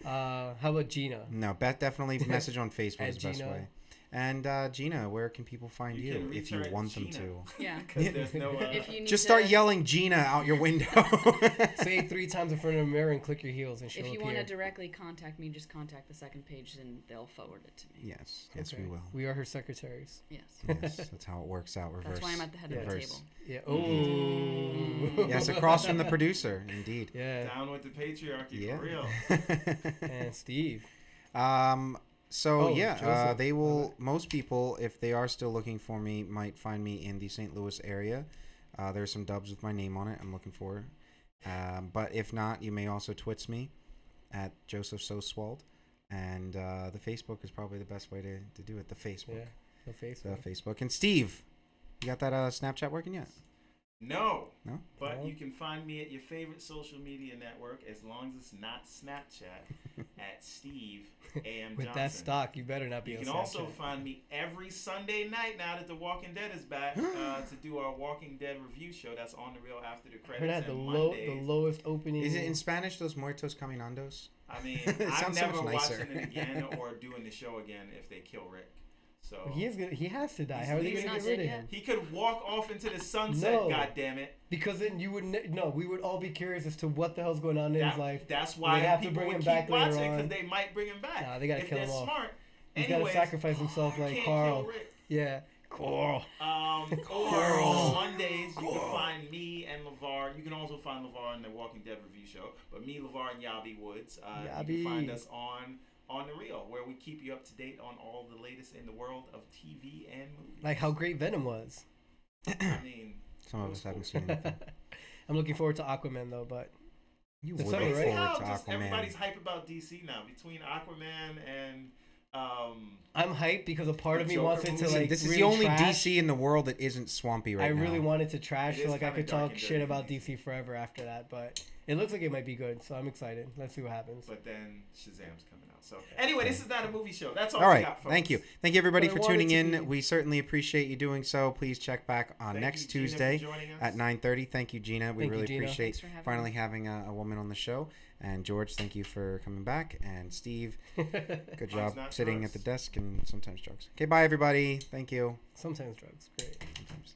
how about Gina? No, Beth definitely message on Facebook is the best Gina. way. And Gina, where can people find You you can if you reach her want at them Gina. to? Yeah. Because there's no. If you need Just start to- yelling Gina out your window. Say it 3 times in front of a mirror and click your heels, and she'll If you appear. want to directly contact me, just contact the second page and they'll forward it to me. Yes, yes, Okay. we will. We are her secretaries. Yes. Yes, that's how it works out. Reverse. That's why I'm at the head of the Reverse. table. Yeah. Oh. Yes, across from the producer, indeed. Yeah. Down with the patriarchy Yeah. for real. And Steve. So Oh, yeah, Joseph. they will. Most people, if they are still looking for me, might find me in the St. Louis area. There's some dubs with my name on it. I'm looking for. But if not, you may also twits me at Joseph Soswald, and the Facebook is probably the best way to do it. The Facebook. Yeah. No face. The Facebook. And Steve, you got that Snapchat working yet? No. No? But No? you can find me at your favorite social media network, as long as it's not Snapchat, at Steve A.M. With Johnson. that stock, you better not be You on can also Snapchat. find me every Sunday night now that The Walking Dead is back to do our Walking Dead review show. That's on the reel after the I credits. heard that and the Mondays. lowest opening. Is it in Spanish? Those muertos caminandos? I mean, It I'm sounds so never much nicer. watching it again or doing the show again if they kill Rick. So He is gonna. He has to die. He's How are they leaving. gonna He's get not rid of dead him? he could walk off into the sunset. No. God damn it! Because then you would no. We would all be curious as to what the hell's going on in his life. That's why They have to people bring would him keep back later watching on. because they might bring him back. Nah, they gotta if kill they're him off. smart. He's gotta Anyways, sacrifice himself like can't Carl. kill Rick. Yeah. Carl. Or Carl. on Mondays, you can find me and LeVar. You can also find LeVar in the Walking Dead review show. But me, LeVar, and Yabi Woods. You Yabi. can find us on The Reel, where we keep you up to date on all the latest in the world of TV and movies. Like how great Venom was. I mean, Some of us haven't seen anything. I'm looking forward to Aquaman though, but You The would summer, look right? forward how to just Aquaman. everybody's hype about DC now between Aquaman and I'm hyped because a part The of me Joker wants it to movie. Listen, like this is really the only trash. DC in the world that isn't swampy right I now. really wanted to trash It so is like I kinda could dark talk and shit dirty about DC. DC forever after that, but it looks like it might be good, so I'm excited. Let's see what happens. But then Shazam's coming out. So anyway, this is not a movie show. That's all, All we right, got, folks. thank you everybody But I for want it tuning to in. be- We certainly appreciate you doing so. Please check back on Thank next you, Gina, for Tuesday joining us. at 9:30. Thank you, Gina. We Thank you, really Gina. appreciate Thanks for having finally me. having a woman on the show. And George, thank you for coming back. And Steve, good job not sitting drugs. at the desk and sometimes drugs. Okay, bye everybody. Thank you. Sometimes drugs, great. Sometimes.